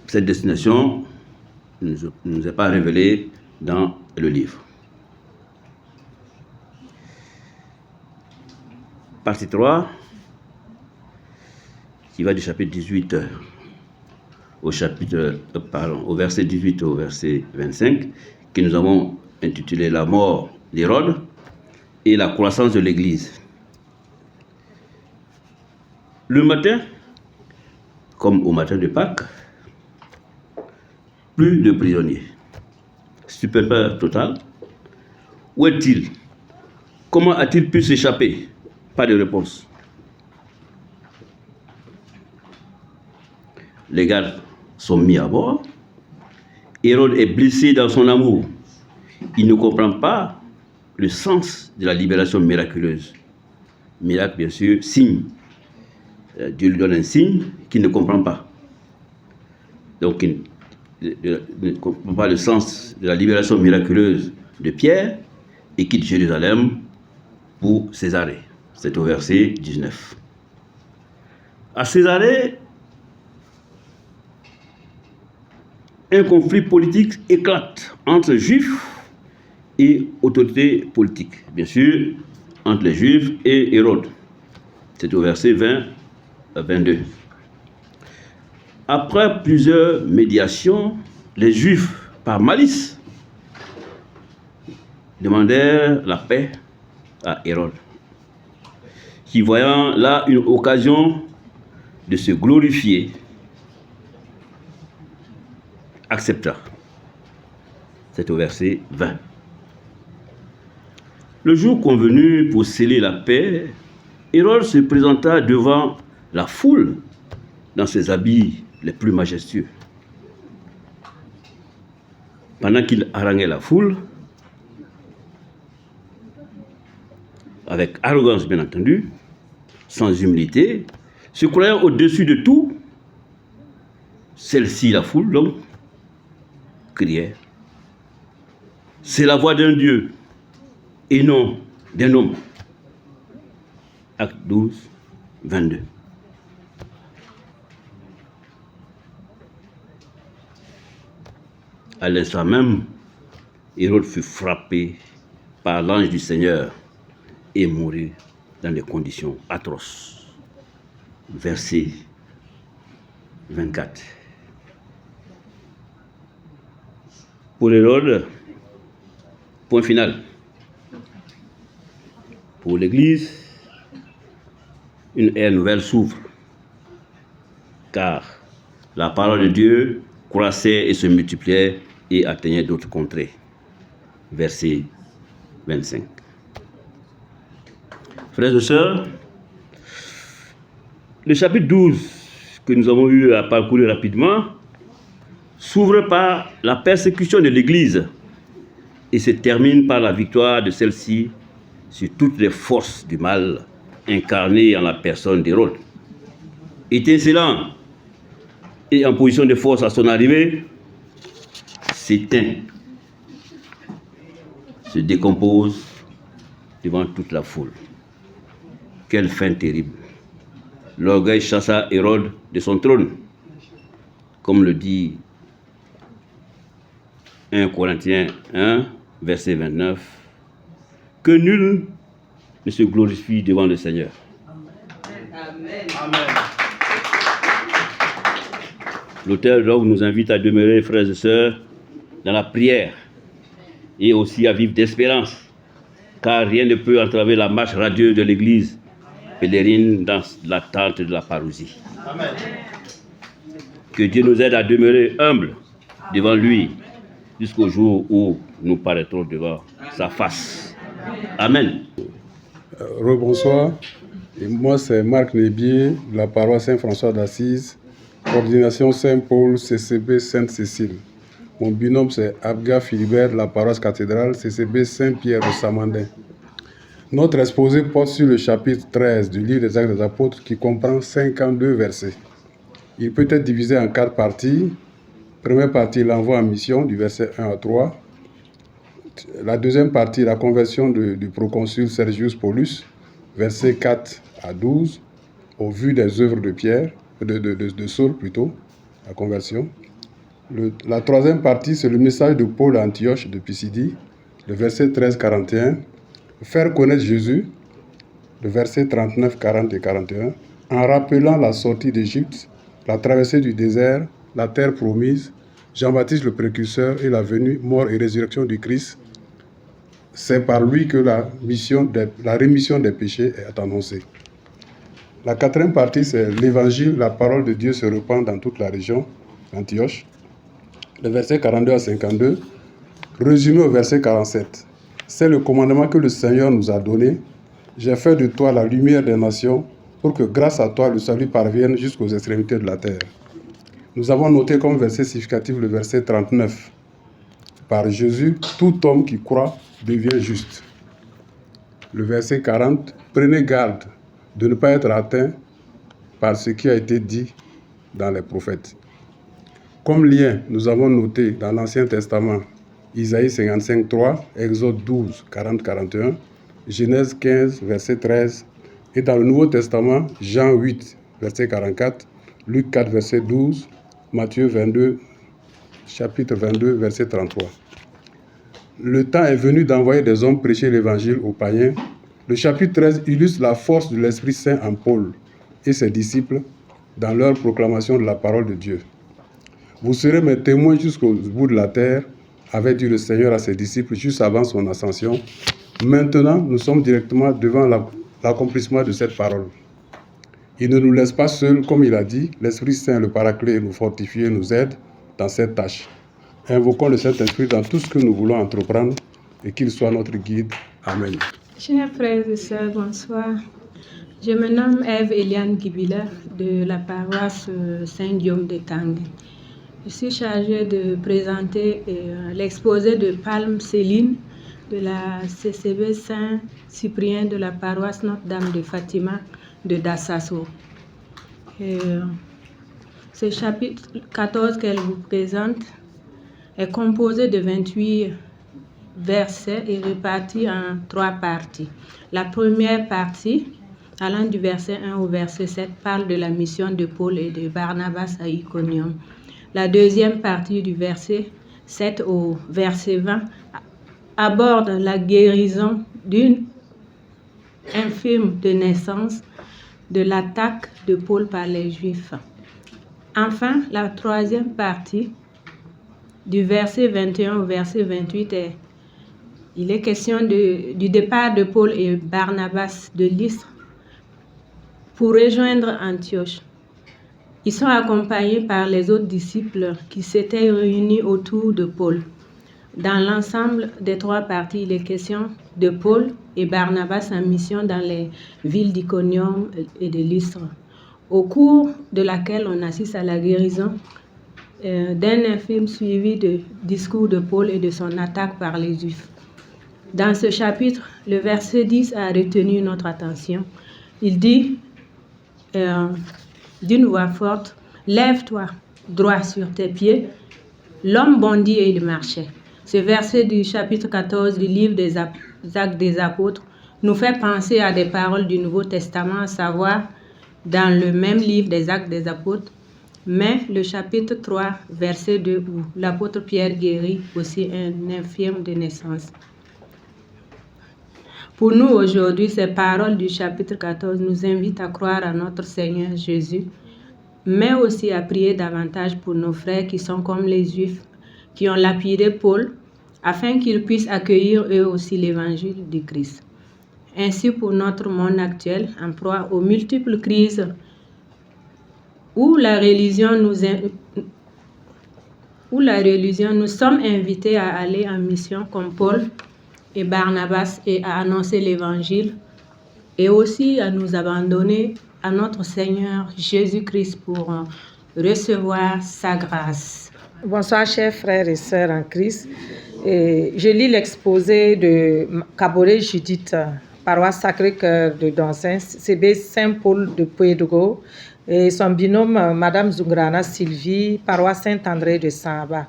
Cette destination ne nous est pas révélé dans le livre. Partie 3, qui va du chapitre 18 au verset 18 au verset 25, que nous avons intitulé La mort d'Hérode et la croissance de l'Église. Le matin, comme au matin de Pâques, plus de prisonniers. Stupéfait total. Où est-il? Comment a-t-il pu s'échapper? Pas de réponse. Les gardes sont mis à bord. Hérode est blessé dans son amour. Il ne comprend pas le sens de la libération miraculeuse. Miracle, bien sûr, signe. Dieu lui donne un signe qu'il ne comprend pas. Donc, il ne comprend pas le sens de la libération miraculeuse de Pierre et quitte Jérusalem pour Césarée. C'est au verset 19. À Césarée, un conflit politique éclate entre juifs et autorités politiques. Bien sûr, entre les juifs et Hérode. C'est au verset 20 à 22. Après plusieurs médiations, les juifs, par malice, demandèrent la paix à Hérode, qui, voyant là une occasion de se glorifier, accepta. C'est au verset 20. Le jour convenu pour sceller la paix, Hérode se présenta devant la foule dans ses habits les plus majestueux. Pendant qu'il haranguait la foule, avec arrogance bien entendu, sans humilité, se croyant au-dessus de tout, celle-ci, la foule, donc, criait: c'est la voix d'un Dieu et non d'un homme. Acte 12, 22. À l'instant même, Hérode fut frappé par l'ange du Seigneur et mourut dans des conditions atroces. Verset 24. Pour Hérode, point final. Pour l'Église, une ère nouvelle s'ouvre, car la parole de Dieu croissait et se multipliait et atteignait d'autres contrées. Verset 25. Frères et sœurs, le chapitre 12 que nous avons eu à parcourir rapidement s'ouvre par la persécution de l'Église et se termine par la victoire de celle-ci sur toutes les forces du mal incarnées en la personne d'Hérode. Étincelant et en position de force à son arrivée, s'éteint, se décompose devant toute la foule. Quelle fin terrible! L'orgueil chassa Hérode de son trône, comme le dit 1 Corinthiens 1, verset 29, que nul ne se glorifie devant le Seigneur. Amen. Amen. L'auteur donc nous invite à demeurer, frères et sœurs, dans la prière et aussi à vivre d'espérance, car rien ne peut entraver la marche radieuse de l'Église pèlerine dans l'attente de la parousie. Amen. Que Dieu nous aide à demeurer humbles devant lui jusqu'au jour où nous paraîtrons devant sa face. Amen. Rebonsoir. Et moi, c'est Marc Nébier, de la paroisse Saint-François d'Assise, coordination Saint-Paul, CCB Sainte-Cécile. Mon binôme, c'est Abga Philibert, de la paroisse cathédrale, CCB Saint-Pierre de Samandin. Notre exposé porte sur le chapitre 13 du livre des Actes des Apôtres qui comprend 52 versets. Il peut être divisé en 4 parties. Première partie, l'envoi en mission, du verset 1 à 3. La deuxième partie, la conversion du proconsul Sergius Paulus, versets 4 à 12, au vu des œuvres de Pierre, de Saul plutôt, la conversion. La troisième partie, c'est le message de Paul à Antioche de Pisidie, le verset 13-41. Faire connaître Jésus, le verset 39, 40 et 41, en rappelant la sortie d'Égypte, la traversée du désert, la terre promise, Jean-Baptiste le précurseur et la venue, mort et résurrection du Christ. C'est par lui que la rémission des péchés est annoncée. La quatrième partie, c'est l'évangile, la parole de Dieu se répand dans toute la région d'Antioche. Le verset 42 à 52, résumé au verset 47. C'est le commandement que le Seigneur nous a donné. J'ai fait de toi la lumière des nations pour que grâce à toi le salut parvienne jusqu'aux extrémités de la terre. Nous avons noté comme verset significatif le verset 39. Par Jésus, tout homme qui croit devient juste. Le verset 40, prenez garde de ne pas être atteint par ce qui a été dit dans les prophètes. Comme lien, nous avons noté dans l'Ancien Testament Isaïe 55, 3, Exode 12, 40, 41, Genèse 15, verset 13, et dans le Nouveau Testament, Jean 8, verset 44, Luc 4, verset 12, Matthieu 22, chapitre 22, verset 33. Le temps est venu d'envoyer des hommes prêcher l'évangile aux païens. Le chapitre 13 illustre la force de l'Esprit Saint en Paul et ses disciples dans leur proclamation de la parole de Dieu. Vous serez mes témoins jusqu'au bout de la terre, avait dit le Seigneur à ses disciples juste avant son ascension. Maintenant, nous sommes directement devant l'accomplissement de cette parole. Il ne nous laisse pas seuls, comme il a dit, l'Esprit Saint, le Paraclet, nous fortifie et nous aide dans cette tâche. Invoquons le Saint-Esprit dans tout ce que nous voulons entreprendre et qu'il soit notre guide. Amen. Chers frères et sœurs, bonsoir. Je me nomme Ève Eliane Gibila de la paroisse Saint-Guillaume de Tanguy. Je suis chargée de présenter l'exposé de Palme Céline de la CCB Saint-Cyprien de la paroisse Notre-Dame de Fatima de Dassasso. Ce chapitre 14 qu'elle vous présente est composé de 28 versets et réparti en 3 parties. La première partie, allant du verset 1 au verset 7, parle de la mission de Paul et de Barnabas à Iconium. La deuxième partie du verset 7 au verset 20 aborde la guérison d'une infirme de naissance de l'attaque de Paul par les Juifs. Enfin, la troisième partie, du verset 21 au verset 28, il est question du départ de Paul et Barnabas de Lystre pour rejoindre Antioche. Ils sont accompagnés par les autres disciples qui s'étaient réunis autour de Paul. Dans l'ensemble des 3 parties, il est question de Paul et Barnabas en mission dans les villes d'Iconium et de Lystre, au cours de laquelle on assiste à la guérison d'un infirme suivi de discours de Paul et de son attaque par les Juifs. Dans ce chapitre, le verset 10 a retenu notre attention. Il dit d'une voix forte, « Lève-toi, droit sur tes pieds. » L'homme bondit et il marchait. Ce verset du chapitre 14 du livre des Actes des Apôtres nous fait penser à des paroles du Nouveau Testament, à savoir dans le même livre des Actes des Apôtres, mais le chapitre 3, verset 2, où l'apôtre Pierre guérit aussi un infirme de naissance. Pour nous aujourd'hui, ces paroles du chapitre 14 nous invitent à croire à notre Seigneur Jésus, mais aussi à prier davantage pour nos frères qui sont comme les Juifs, qui ont lapidé Paul, afin qu'ils puissent accueillir eux aussi l'évangile du Christ. Ainsi pour notre monde actuel, en proie aux multiples crises où la religion nous sommes invités à aller en mission comme Paul et Barnabas et à annoncer l'évangile et aussi à nous abandonner à notre Seigneur Jésus-Christ pour recevoir sa grâce. Bonsoir chers frères et sœurs en Christ. Je lis l'exposé de Kaboré Judith, paroisse Sacré-Cœur de Donsin, CB Saint-Paul de Puedogo, et son binôme Madame Zungrana Sylvie, paroisse Saint-André de Samba.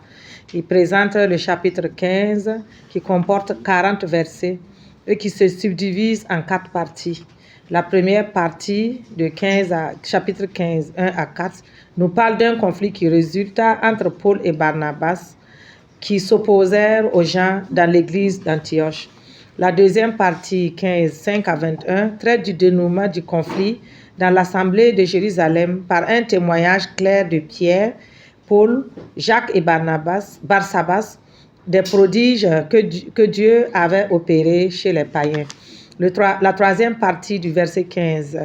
Il présente le chapitre 15 qui comporte 40 versets et qui se subdivise en 4 parties. La première partie de chapitre 15, 1 à 4, nous parle d'un conflit qui résulta entre Paul et Barnabas qui s'opposèrent aux gens dans l'église d'Antioche. La deuxième partie, 15, 5 à 21, traite du dénouement du conflit dans l'assemblée de Jérusalem par un témoignage clair de Pierre, Paul, Jacques et Barsabas, des prodiges que Dieu avait opérés chez les païens. La troisième partie du verset 15,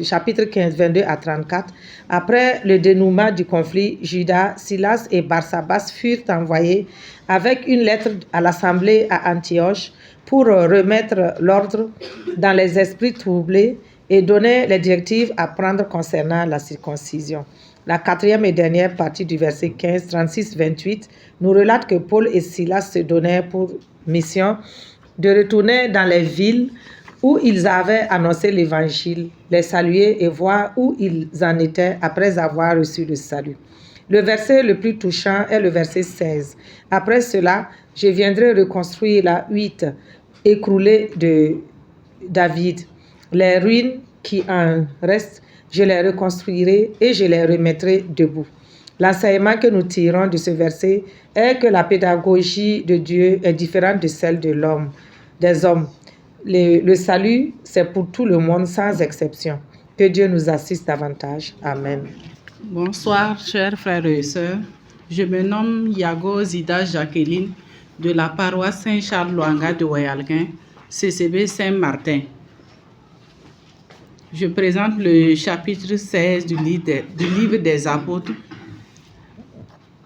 chapitre 15, 22 à 34. Après le dénouement du conflit, Judas, Silas et Barsabas furent envoyés avec une lettre à l'assemblée à Antioche pour remettre l'ordre dans les esprits troublés et donner les directives à prendre concernant la circoncision. La quatrième et dernière partie du verset 15, 36, 28 nous relate que Paul et Silas se donnaient pour mission de retourner dans les villes où ils avaient annoncé l'évangile, les saluer et voir où ils en étaient après avoir reçu le salut. Le verset le plus touchant est le verset 16. Après cela, je viendrai reconstruire la hutte écroulée de David. Les ruines qui en restent, je les reconstruirai et je les remettrai debout. L'enseignement que nous tirons de ce verset est que la pédagogie de Dieu est différente de celle des hommes. Le salut, c'est pour tout le monde sans exception. Que Dieu nous assiste davantage. Amen. Bonsoir, chers frères et sœurs. Je me nomme Yago Zida Jacqueline de la paroisse Saint-Charles-Loanga de Wayalguin, CCB Saint-Martin. Je présente le chapitre 16 du livre des Apôtres.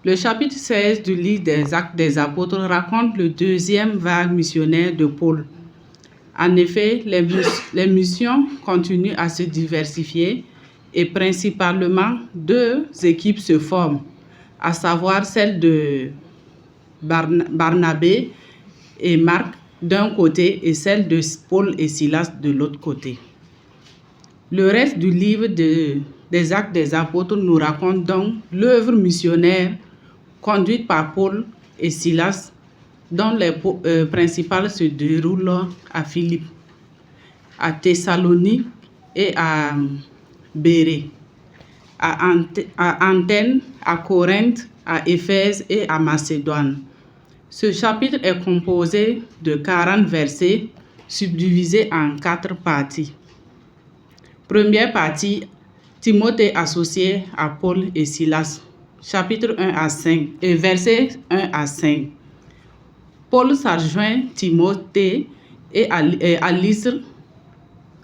Le chapitre 16 du livre des Actes des Apôtres raconte le deuxième vague missionnaire de Paul. En effet, les missions continuent à se diversifier et principalement deux équipes se forment, à savoir celle de Barnabé et Marc d'un côté et celle de Paul et Silas de l'autre côté. Le reste du livre des Actes des Apôtres nous raconte donc l'œuvre missionnaire conduite par Paul et Silas, dont les principales se déroulent à Philippe, à Thessalonique et à Bérée, à Athènes, à Corinthe, à Éphèse et à Macédoine. Ce chapitre est composé de 40 versets subdivisés en 4 parties. Première partie, Timothée associé à Paul et Silas, chapitre 1 à 5 et versets 1 à 5. Paul s'adjoint Timothée et à Lystre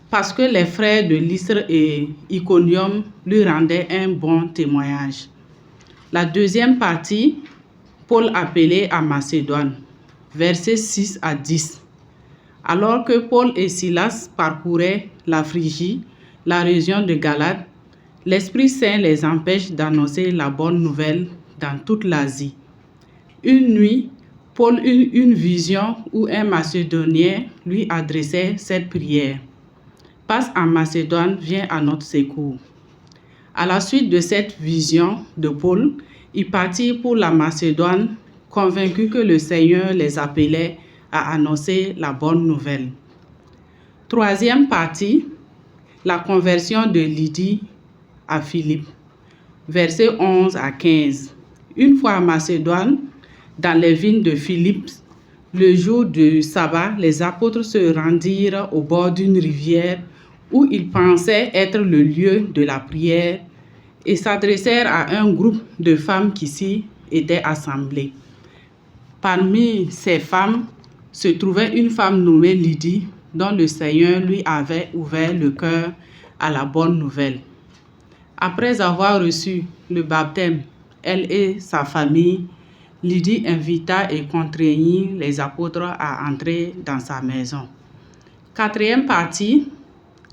parce que les frères de Lystre et Iconium lui rendaient un bon témoignage. La deuxième partie, Paul appelé à Macédoine, versets 6 à 10. Alors que Paul et Silas parcouraient la Phrygie, la région de Galate, l'Esprit Saint les empêche d'annoncer la bonne nouvelle dans toute l'Asie. Une nuit, Paul eut une vision où un Macédonien lui adressait cette prière. « Passe en Macédoine, viens à notre secours. » À la suite de cette vision de Paul, il partit pour la Macédoine, convaincu que le Seigneur les appelait à annoncer la bonne nouvelle. Troisième partie, la conversion de Lydie à Philippe, versets 11 à 15. Une fois à Macédoine, dans les vignes de Philippe, le jour du sabbat, les apôtres se rendirent au bord d'une rivière où ils pensaient être le lieu de la prière et s'adressèrent à un groupe de femmes qui s'y étaient assemblées. Parmi ces femmes se trouvait une femme nommée Lydie, dont le Seigneur lui avait ouvert le cœur à la bonne nouvelle. Après avoir reçu le baptême, elle et sa famille, Lydie invita et contraignit les apôtres à entrer dans sa maison. Quatrième partie,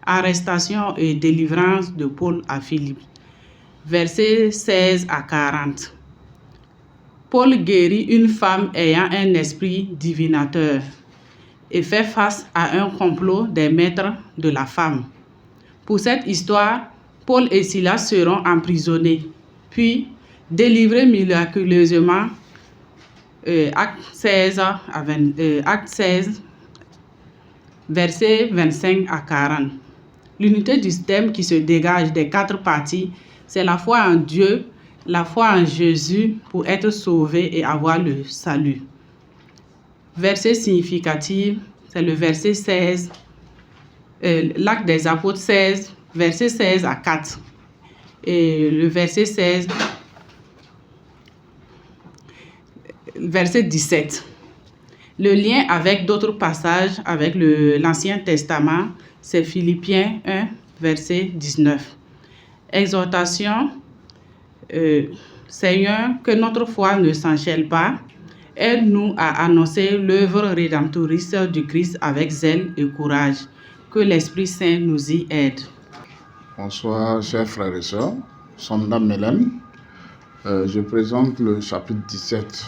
arrestation et délivrance de Paul à Philippe, versets 16 à 40. Paul guérit une femme ayant un esprit divinateur et fait face à un complot des maîtres de la femme. Pour cette histoire, Paul et Silas seront emprisonnés, puis délivrés miraculeusement. Acte 16, versets 25 à 40. L'unité du thème qui se dégage des 4 parties, c'est la foi en Dieu, la foi en Jésus pour être sauvé et avoir le salut. Verset significatif, c'est le verset 16, l'Acte des Apôtres 16, verset 16 à 4. Et le verset 16, verset 17. Le lien avec d'autres passages avec l'Ancien Testament, c'est Philippiens 1, verset 19. Exhortation, Seigneur, que notre foi ne s'enchèle pas. Aide-nous à annoncer l'œuvre rédemptrice du Christ avec zèle et courage. Que l'Esprit Saint nous y aide. Bonsoir, chers frères et sœurs. Son nom Mélène. Je présente le chapitre 17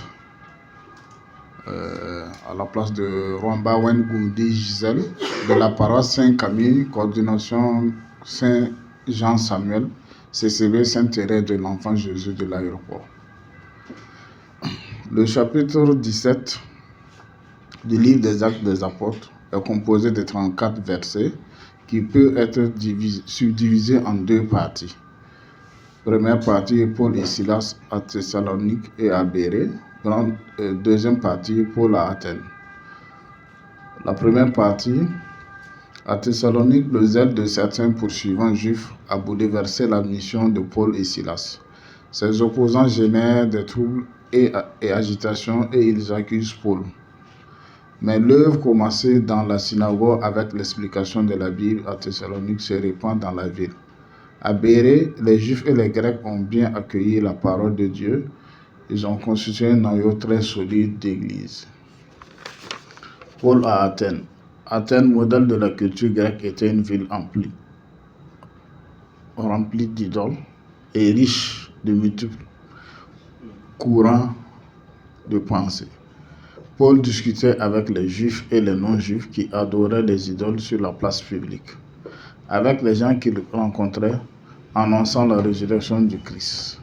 à la place de Rwamba Wengundi Gisèle de la paroisse Saint-Camille, coordination Saint-Jean-Samuel, CCB Saint-Thérèse de l'Enfant Jésus de l'aéroport. Le chapitre 17 du livre des Actes des Apôtres est composé de 34 versets qui peut être subdivisé en 2 parties. Première partie, Paul et Silas à Thessalonique et à Bérée. Deuxième partie, Paul à Athènes. La première partie, à Thessalonique, le zèle de certains poursuivants juifs a bouleversé la mission de Paul et Silas. Ces opposants génèrent des troubles et agitations et ils accusent Paul. Mais l'œuvre commencée dans la synagogue avec l'explication de la Bible à Thessalonique se répand dans la ville. À Bérée, les Juifs et les Grecs ont bien accueilli la parole de Dieu. Ils ont constitué un noyau très solide d'église. Paul à Athènes. Athènes, modèle de la culture grecque, était une ville remplie d'idoles et riche de multiples courants de pensée. Paul discutait avec les Juifs et les non-Juifs qui adoraient les idoles sur la place publique, avec les gens qu'il rencontrait, annonçant la résurrection du Christ.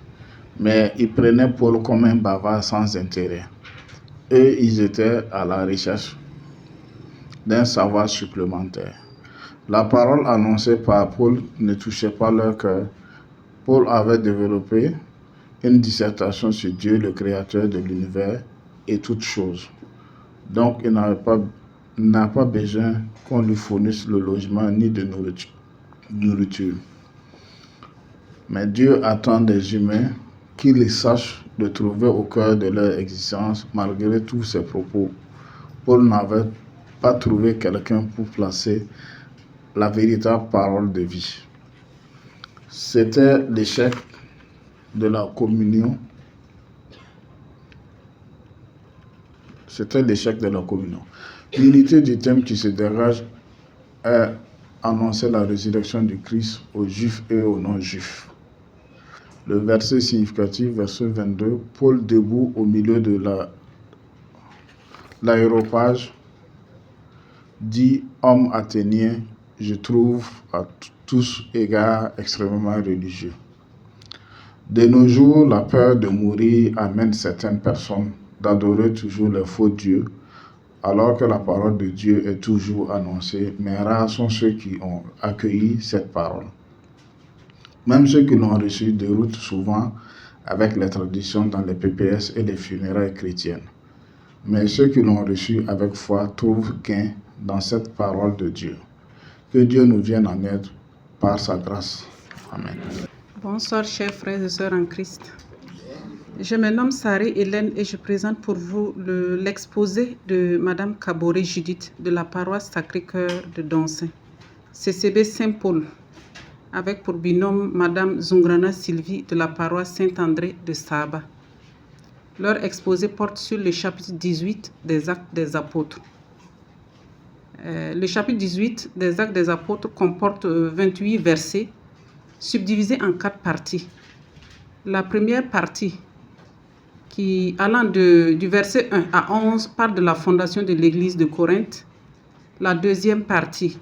Mais ils prenaient Paul comme un bavard sans intérêt. Eux, ils étaient à la recherche d'un savoir supplémentaire. La parole annoncée par Paul ne touchait pas leur cœur. Paul avait développé une dissertation sur Dieu, le créateur de l'univers et toutes choses. Donc, il n'a pas besoin qu'on lui fournisse le logement ni de nourriture. Mais Dieu attend des humains qui les sachent de trouver au cœur de leur existence malgré tous ses propos. Paul n'avait pas trouvé quelqu'un pour placer la véritable parole de vie. C'était l'échec de la communion. L'unité du thème qui se dégage est annoncer la résurrection du Christ aux Juifs et aux non-Juifs. Le verset significatif, verset 22, Paul debout au milieu de l'aéropage dit « Homme athénien, je trouve à tous égards extrêmement religieux. » De nos jours, la peur de mourir amène certaines personnes d'adorer toujours les faux dieux, alors que la parole de Dieu est toujours annoncée, mais rares sont ceux qui ont accueilli cette parole. Même ceux qui l'ont reçue déroutent souvent avec les traditions dans les PPS et les funérailles chrétiennes. Mais ceux qui l'ont reçue avec foi trouvent gain dans cette parole de Dieu. Que Dieu nous vienne en aide par sa grâce. Amen. Bonsoir chers frères et sœurs en Christ. Je me nomme Sarah Hélène et je présente pour vous l'exposé de Madame Kaboré Judith de la paroisse Sacré-Cœur de Doncin, CCB Saint-Paul, avec pour binôme Madame Zungrana Sylvie de la paroisse Saint-André de Saba. Leur exposé porte sur le chapitre 18 des Actes des Apôtres. Le chapitre 18 des Actes des Apôtres comporte 28 versets subdivisés en 4 parties. La première partie, qui allant du verset 1 à 11, parle de la fondation de l'église de Corinthe. La deuxième partie,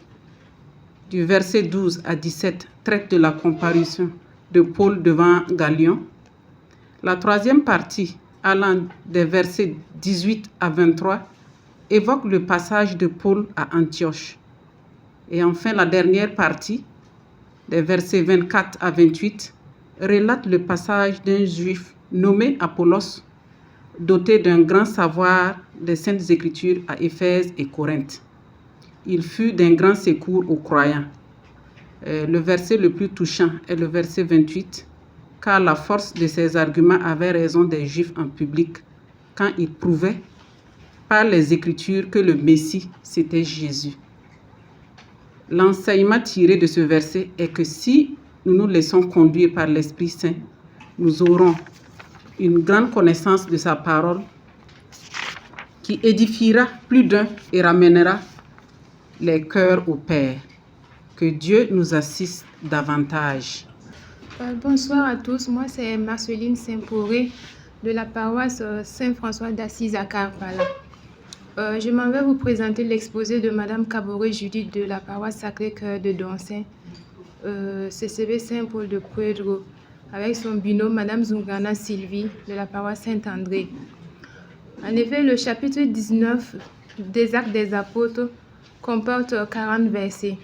du verset 12 à 17, traite de la comparution de Paul devant Gallion. La troisième partie, allant des versets 18 à 23, évoque le passage de Paul à Antioche. Et enfin, la dernière partie, des versets 24 à 28, relate le passage d'un juif nommé Apollos, doté d'un grand savoir des Saintes Écritures à Éphèse et Corinthe. Il fut d'un grand secours aux croyants. Le verset le plus touchant est le verset 28, car la force de ses arguments avait raison des Juifs en public quand ils prouvaient par les Écritures que le Messie, c'était Jésus. L'enseignement tiré de ce verset est que si nous nous laissons conduire par l'Esprit Saint, nous aurons une grande connaissance de sa parole qui édifiera plus d'un et ramènera les cœurs au Père. Que Dieu nous assiste davantage. Bonsoir à tous, moi c'est Marceline Saint-Poré de la paroisse Saint-François d'Assise à Karpala. Je m'en vais vous présenter l'exposé de Madame Kaboré Judith de la paroisse Sacré-Cœur de Doncin, CCB Saint-Paul de Pueblo, avec son binôme Madame Zungana Sylvie de la paroisse Saint-André. En effet, le chapitre 19 des Actes des Apôtres comporte 40 versets.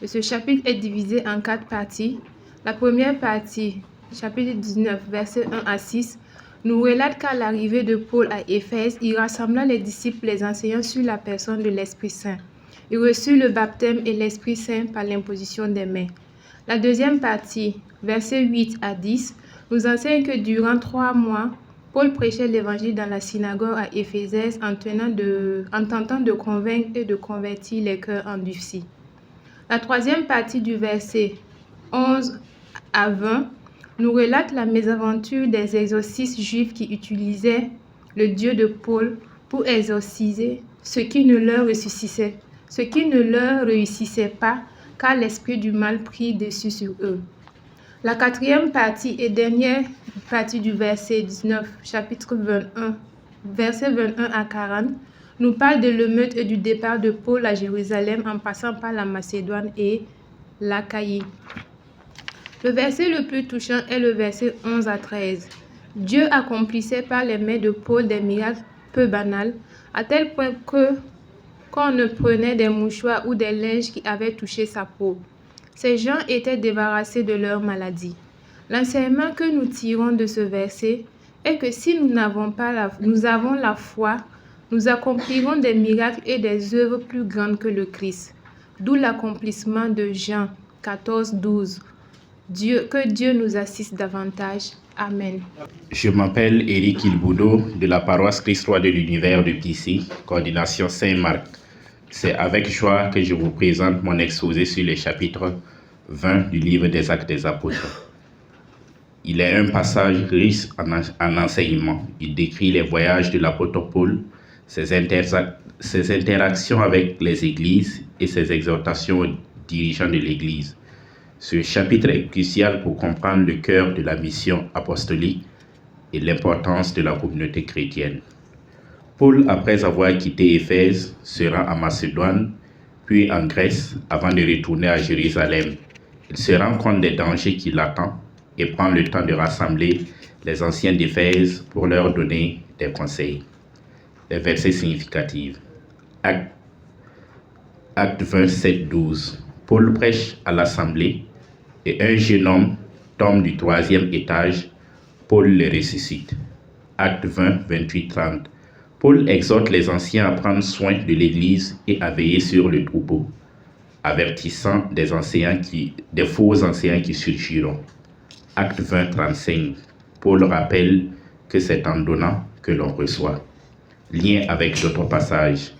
Et ce chapitre est divisé en 4 parties. La première partie, chapitre 19, versets 1 à 6, nous relate qu'à l'arrivée de Paul à Éphèse, il rassembla les disciples, les enseignants sur la personne de l'Esprit Saint. Il reçut le baptême et l'Esprit Saint par l'imposition des mains. La deuxième partie, versets 8 à 10, nous enseigne que durant 3 mois, Paul prêchait l'évangile dans la synagogue à Éphèse en tentant de convaincre et de convertir les cœurs endurcis. La troisième partie du verset 11 à 20 nous relate la mésaventure des exorcistes juifs qui utilisaient le Dieu de Paul pour exorciser ceux qui ne leur réussissaient pas, car l'esprit du mal prit dessus sur eux. La quatrième partie et dernière partie du verset 19, chapitre 21, versets 21 à 40, nous parle de l'émeute et du départ de Paul à Jérusalem en passant par la Macédoine et l'Achaïe. Le verset le plus touchant est le verset 11 à 13. Dieu accomplissait par les mains de Paul des miracles peu banals, à tel point qu'on ne prenait des mouchoirs ou des linges qui avaient touché sa peau. Ces gens étaient débarrassés de leur maladie. L'enseignement que nous tirons de ce verset est que si nous avons la foi, nous accomplirons des miracles et des œuvres plus grandes que le Christ. D'où l'accomplissement de Jean 14, 12. Que Dieu nous assiste davantage. Amen. Je m'appelle Éric Ilboudo de la paroisse Christ-Roi de l'Univers de Pissy, coordination Saint-Marc. C'est avec joie que je vous présente mon exposé sur le chapitre 20 du livre des Actes des Apôtres. Il est un passage riche en enseignements. Il décrit les voyages de l'apôtre Paul, ses interactions avec les églises et ses exhortations aux dirigeants de l'église. Ce chapitre est crucial pour comprendre le cœur de la mission apostolique et l'importance de la communauté chrétienne. Paul, après avoir quitté Éphèse, se rend à Macédoine, puis en Grèce, avant de retourner à Jérusalem. Il se rend compte des dangers qui l'attendent et prend le temps de rassembler les anciens d'Éphèse pour leur donner des conseils. Les versets significatifs. Acte 27, 12. Paul prêche à l'assemblée et un jeune homme tombe du 3e étage. Paul le ressuscite. Acte 20, 28, 30. Paul exhorte les anciens à prendre soin de l'Église et à veiller sur le troupeau, avertissant des faux enseignants qui surgiront. Acte 20, 35. Paul rappelle que c'est en donnant que l'on reçoit. Lien avec d'autres passages.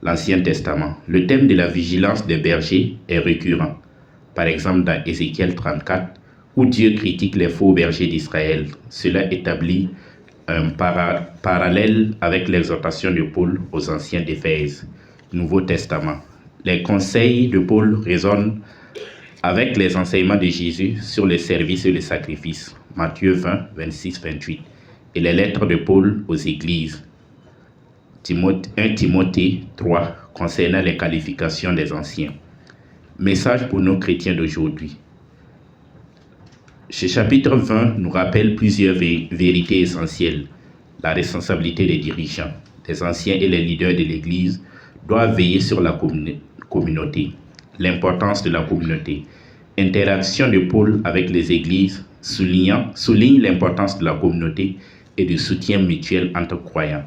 L'Ancien Testament. Le thème de la vigilance des bergers est récurrent. Par exemple dans Ézéchiel 34, où Dieu critique les faux bergers d'Israël. Cela établit un parallèle avec l'exhortation de Paul aux anciens d'Éphèse. Nouveau Testament. Les conseils de Paul résonnent avec les enseignements de Jésus sur le service et le sacrifice. Matthieu 20, 26, 28. Et les lettres de Paul aux églises. 1 Timothée 3, concernant les qualifications des anciens. Message pour nos chrétiens d'aujourd'hui. Ce chapitre 20 nous rappelle plusieurs vérités essentielles. La responsabilité des dirigeants, des anciens et les leaders de l'Église doivent veiller sur la communauté. l'importance de la communauté. Interaction de Paul avec les églises souligne l'importance de la communauté et du soutien mutuel entre croyants.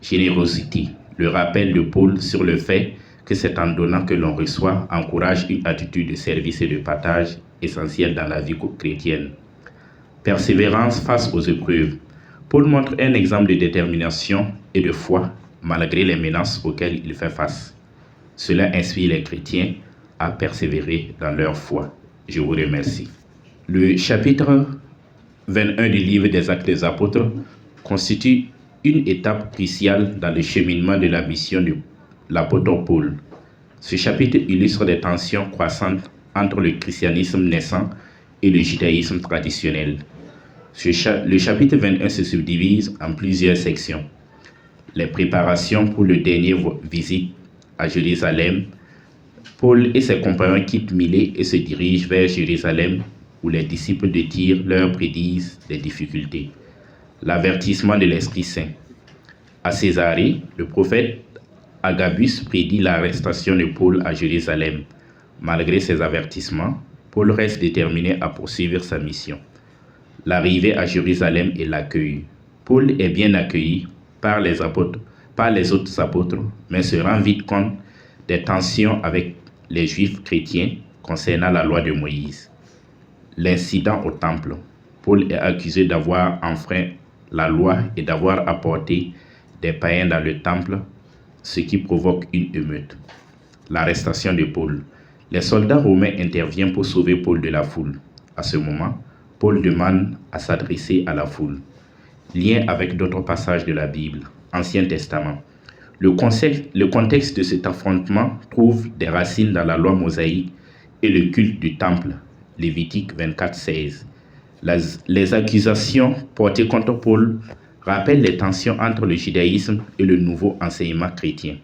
Générosité, le rappel de Paul sur le fait que c'est en donnant que l'on reçoit, encourage une attitude de service et de partage essentielle dans la vie chrétienne. Persévérance face aux épreuves. Paul montre un exemple de détermination et de foi malgré les menaces auxquelles il fait face. Cela inspire les chrétiens à persévérer dans leur foi. Je vous remercie. Le chapitre 21 du livre des Actes des Apôtres constitue une étape cruciale dans le cheminement de la mission de l'apôtre Paul. Ce chapitre illustre des tensions croissantes entre le christianisme naissant et le judaïsme traditionnel. Le chapitre 21 se subdivise en plusieurs sections. Les préparations pour le dernier visite à Jérusalem. Paul et ses compagnons quittent Milet et se dirigent vers Jérusalem où les disciples de Tyr leur prédisent des difficultés. L'avertissement de l'Esprit Saint. À Césarée, le prophète Agabus prédit l'arrestation de Paul à Jérusalem. Malgré ces avertissements, Paul reste déterminé à poursuivre sa mission. L'arrivée à Jérusalem et l'accueil. Paul est bien accueilli par les autres apôtres, mais se rend vite compte des tensions avec les Juifs chrétiens concernant la loi de Moïse. L'incident au temple. Paul est accusé d'avoir enfreint la loi et d'avoir apporté des païens dans le temple, ce qui provoque une émeute. L'arrestation de Paul. Les soldats romains interviennent pour sauver Paul de la foule. À ce moment, Paul demande à s'adresser à la foule. Lien avec d'autres passages de la Bible, Ancien Testament. Le contexte de cet affrontement trouve des racines dans la loi mosaïque et le culte du temple, Lévitique 24:16. Les accusations portées contre Paul rappellent les tensions entre le judaïsme et le nouveau enseignement chrétien.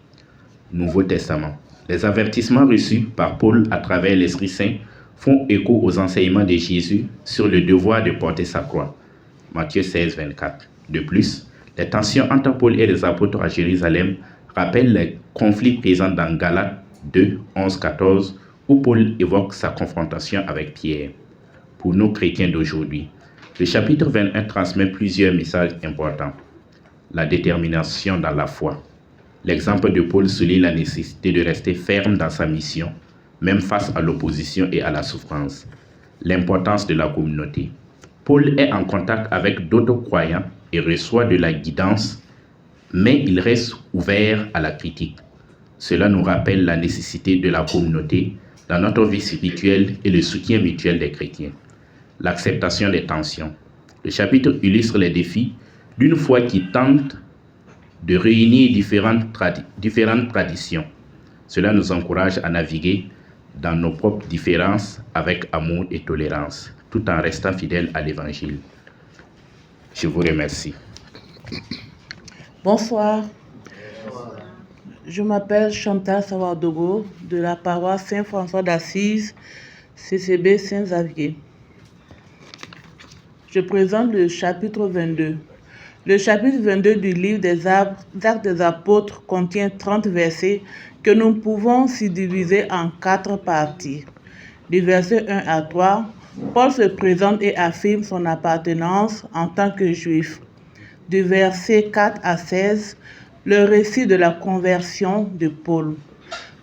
Nouveau Testament. Les avertissements reçus par Paul à travers l'Esprit Saint font écho aux enseignements de Jésus sur le devoir de porter sa croix. Matthieu 16:24. De plus, les tensions entre Paul et les apôtres à Jérusalem rappellent les conflits présents dans Galates 2:11-14 où Paul évoque sa confrontation avec Pierre. Pour nos chrétiens d'aujourd'hui, le chapitre 21 transmet plusieurs messages importants. La détermination dans la foi. L'exemple de Paul souligne la nécessité de rester ferme dans sa mission, même face à l'opposition et à la souffrance. L'importance de la communauté. Paul est en contact avec d'autres croyants et reçoit de la guidance, mais il reste ouvert à la critique. Cela nous rappelle la nécessité de la communauté dans notre vie spirituelle et le soutien mutuel des chrétiens. L'acceptation des tensions. Le chapitre illustre les défis d'une foi qui tente de réunir différentes traditions. Cela nous encourage à naviguer dans nos propres différences avec amour et tolérance, tout en restant fidèles à l'Évangile. Je vous remercie. Bonsoir. Je m'appelle Chantal Sawadogo de la paroisse Saint-François d'Assise, CCB Saint-Xavier. Je présente le chapitre 22. Le chapitre 22 du livre des Actes des Apôtres contient 30 versets que nous pouvons subdiviser en 4 parties. Du verset 1 à 3, Paul se présente et affirme son appartenance en tant que juif. Du verset 4 à 16, le récit de la conversion de Paul.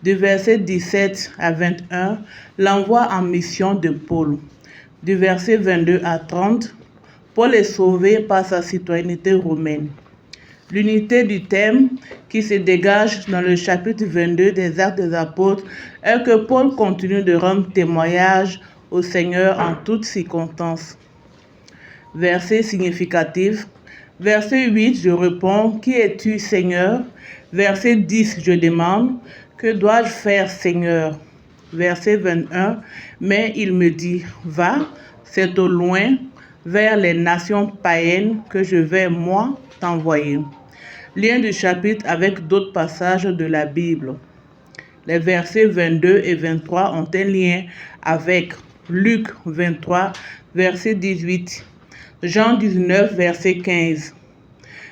Du verset 17 à 21, l'envoi en mission de Paul. Du verset 22 à 30, Paul est sauvé par sa citoyenneté romaine. L'unité du thème qui se dégage dans le chapitre 22 des Actes des Apôtres est que Paul continue de rendre témoignage au Seigneur en toutes circonstances. Verset significatif. Verset 8, je réponds, qui es-tu, Seigneur? Verset 10, je demande, que dois-je faire, Seigneur? Verset 21, mais il me dit, va, c'est au loin, vers les nations païennes que je vais, moi, t'envoyer. Lien du chapitre avec d'autres passages de la Bible. Les versets 22 et 23 ont un lien avec Luc 23, verset 18, Jean 19, verset 15.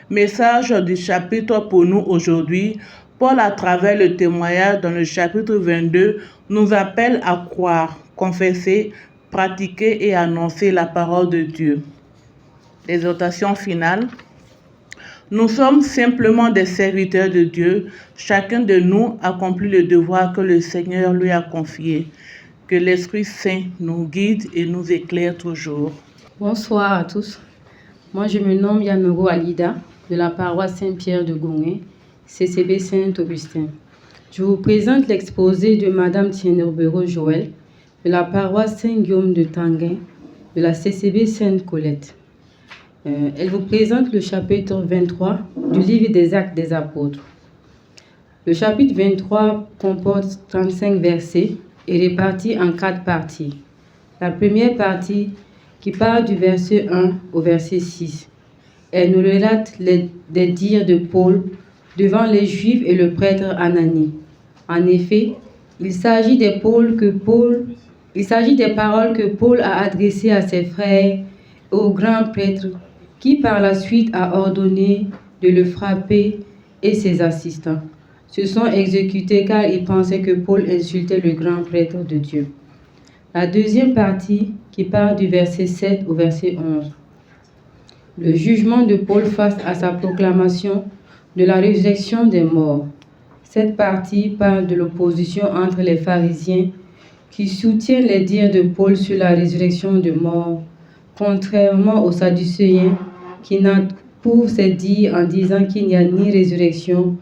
Message du chapitre pour nous aujourd'hui. Paul, à travers le témoignage dans le chapitre 22, nous appelle à croire, confesser, pratiquer et annoncer la parole de Dieu. L'exhortation finale. Nous sommes simplement des serviteurs de Dieu. Chacun de nous accomplit le devoir que le Seigneur lui a confié. Que l'Esprit Saint nous guide et nous éclaire toujours. Bonsoir à tous. Moi, je me nomme Yanoro Alida, de la paroisse Saint-Pierre de Gongé, CCB Saint-Augustin. Je vous présente l'exposé de Madame Tiennerbero Joël, de la paroisse Saint-Guillaume de Tanguin, de la CCB Sainte-Colette. Elle vous présente le chapitre 23 du livre des Actes des Apôtres. Le chapitre 23 comporte 35 versets et répartis en 4 parties. La première partie, qui part du verset 1 au verset 6, elle nous relate des dires de Paul devant les Juifs et le prêtre Ananie. En effet, il s'agit des paroles que Paul a adressées à ses frères et au grand prêtre, qui par la suite a ordonné de le frapper, et ses assistants se sont exécutés car ils pensaient que Paul insultait le grand prêtre de Dieu. La deuxième partie, qui part du verset 7 au verset 11. Le jugement de Paul face à sa proclamation de la résurrection des morts. Cette partie parle de l'opposition entre les pharisiens qui soutiennent les dires de Paul sur la résurrection des morts, contrairement aux sadducéens qui n'approuvent ces dires en disant qu'il n'y a ni résurrection,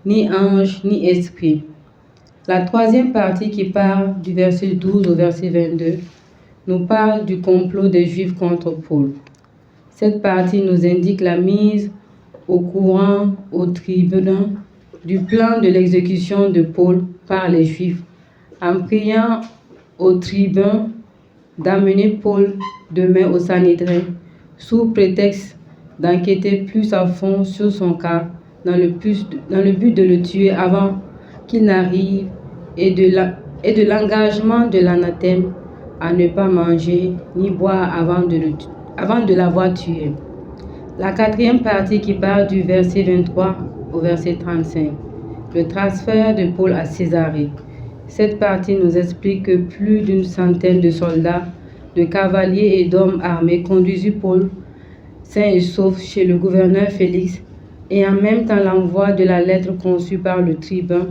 ni ange, ni esprit. La troisième partie, qui part du verset 12 au verset 22, nous parle du complot des Juifs contre Paul. Cette partie nous indique la mise au courant au tribunal du plan de l'exécution de Paul par les Juifs, en priant au tribun d'amener Paul demain au Sanhédrin, sous prétexte d'enquêter plus à fond sur son cas, dans le but de le tuer avant qu'il n'arrive, et de l'engagement de l'anathème à ne pas manger ni boire avant de l'avoir tué. La quatrième partie, qui part du verset 23 au verset 35, le transfert de Paul à Césarée. Cette partie nous explique que plus d'une centaine de soldats, de cavaliers et d'hommes armés conduisirent Paul sain et sauf chez le gouverneur Félix, et en même temps l'envoi de la lettre conçue par le tribun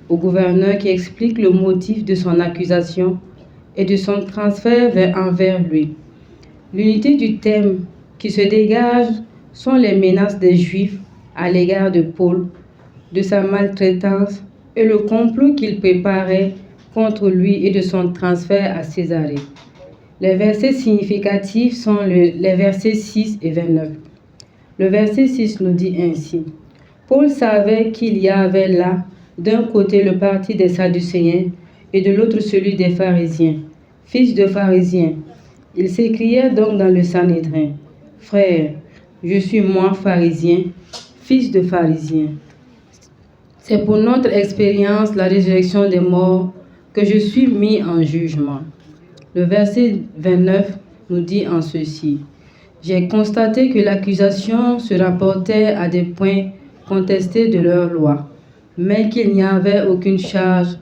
au gouverneur qui explique le motif de son accusation et de son transfert envers lui. L'unité du thème qui se dégage sont les menaces des Juifs à l'égard de Paul, de sa maltraitance et le complot qu'il préparait contre lui et de son transfert à Césarée. Les versets significatifs sont les versets 6 et 29. Le verset 6 nous dit ainsi: Paul savait qu'il y avait là, d'un côté le parti des Sadducéens et de l'autre celui des pharisiens. Fils de pharisiens, il s'écriait donc dans le Sanhédrin: Frères, je suis moi pharisien, fils de pharisien. C'est pour notre expérience, la résurrection des morts, que je suis mis en jugement. Le verset 29 nous dit en ceci: J'ai constaté que l'accusation se rapportait à des points contestés de leur loi, mais qu'il n'y avait aucune charge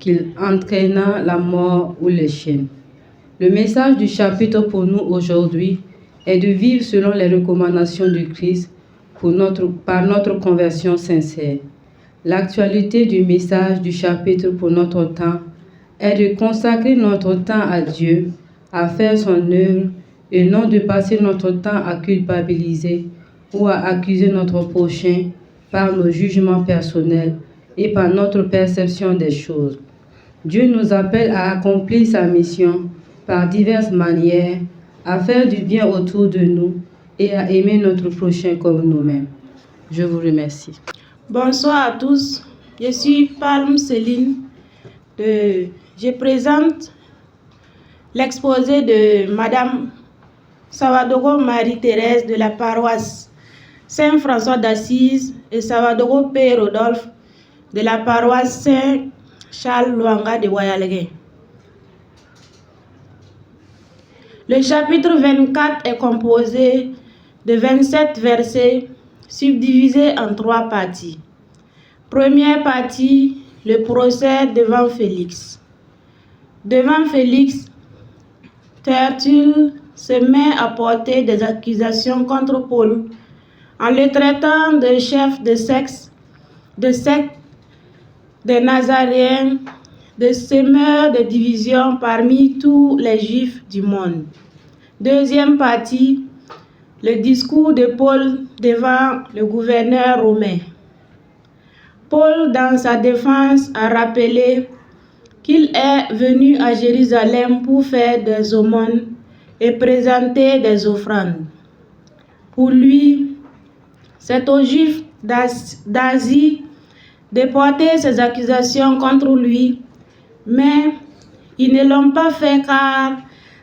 qui entraînât la mort ou les chaînes. Le message du chapitre pour nous aujourd'hui est de vivre selon les recommandations du Christ par notre conversion sincère. L'actualité du message du chapitre pour notre temps est de consacrer notre temps à Dieu, à faire son œuvre, et non de passer notre temps à culpabiliser ou à accuser notre prochain par nos jugements personnels et par notre perception des choses. Dieu nous appelle à accomplir sa mission par diverses manières, à faire du bien autour de nous et à aimer notre prochain comme nous-mêmes. Je vous remercie. Bonsoir à tous, je suis Palme Céline. Je présente l'exposé de Madame Savadoro Marie-Thérèse de la paroisse Saint-François d'Assise et Savadoro P. Rodolphe de la paroisse Saint-Charles Luanga de Wayalgué. Le chapitre 24 est composé de 27 versets subdivisés en 3 parties. Première partie, le procès devant Félix. Devant Félix, Tertulle se met à porter des accusations contre Paul en le traitant de chef de secte des Nazaréens, de semeur de division parmi tous les Juifs du monde. Deuxième partie, le discours de Paul devant le gouverneur romain. Paul, dans sa défense, a rappelé qu'il est venu à Jérusalem pour faire des aumônes et présenter des offrandes. Pour lui, c'est aux Juifs d'Asie de porter ces accusations contre lui, mais ils ne l'ont pas fait car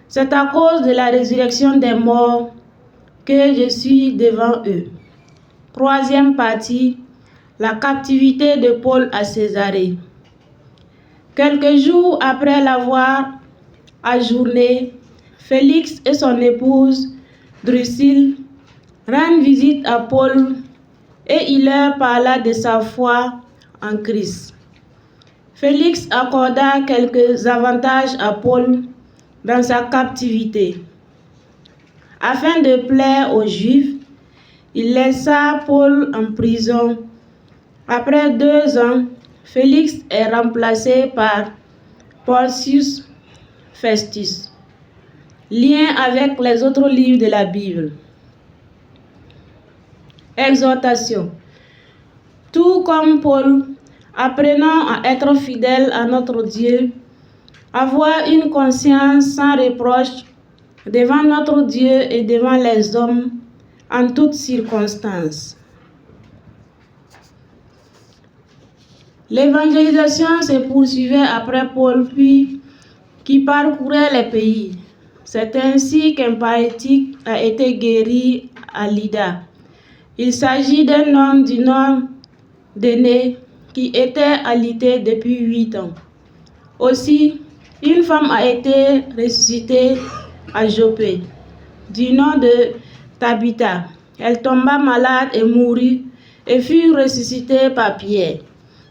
c'est à cause de la résurrection des morts que je suis devant eux. Troisième partie, la captivité de Paul à Césarée. Quelques jours après l'avoir ajourné, Félix et son épouse Drusille rendent visite à Paul et il leur parla de sa foi en Christ. Félix accorda quelques avantages à Paul dans sa captivité. Afin de plaire aux Juifs, il laissa Paul en prison. Après 2 ans, Félix est remplacé par Porcius Festus. Lien avec les autres livres de la Bible. Exhortation. Tout comme Paul, apprenons à être fidèles à notre Dieu, avoir une conscience sans reproche devant notre Dieu et devant les hommes en toutes circonstances. L'évangélisation se poursuivait après Paul, puis qui parcourait les pays. C'est ainsi qu'un paralytique a été guéri à Lydda. Il s'agit d'un homme du nom d'Énée qui était alité depuis 8 ans. Aussi, une femme a été ressuscitée à Joppé, du nom de Tabitha. Elle tomba malade et mourut et fut ressuscitée par Pierre.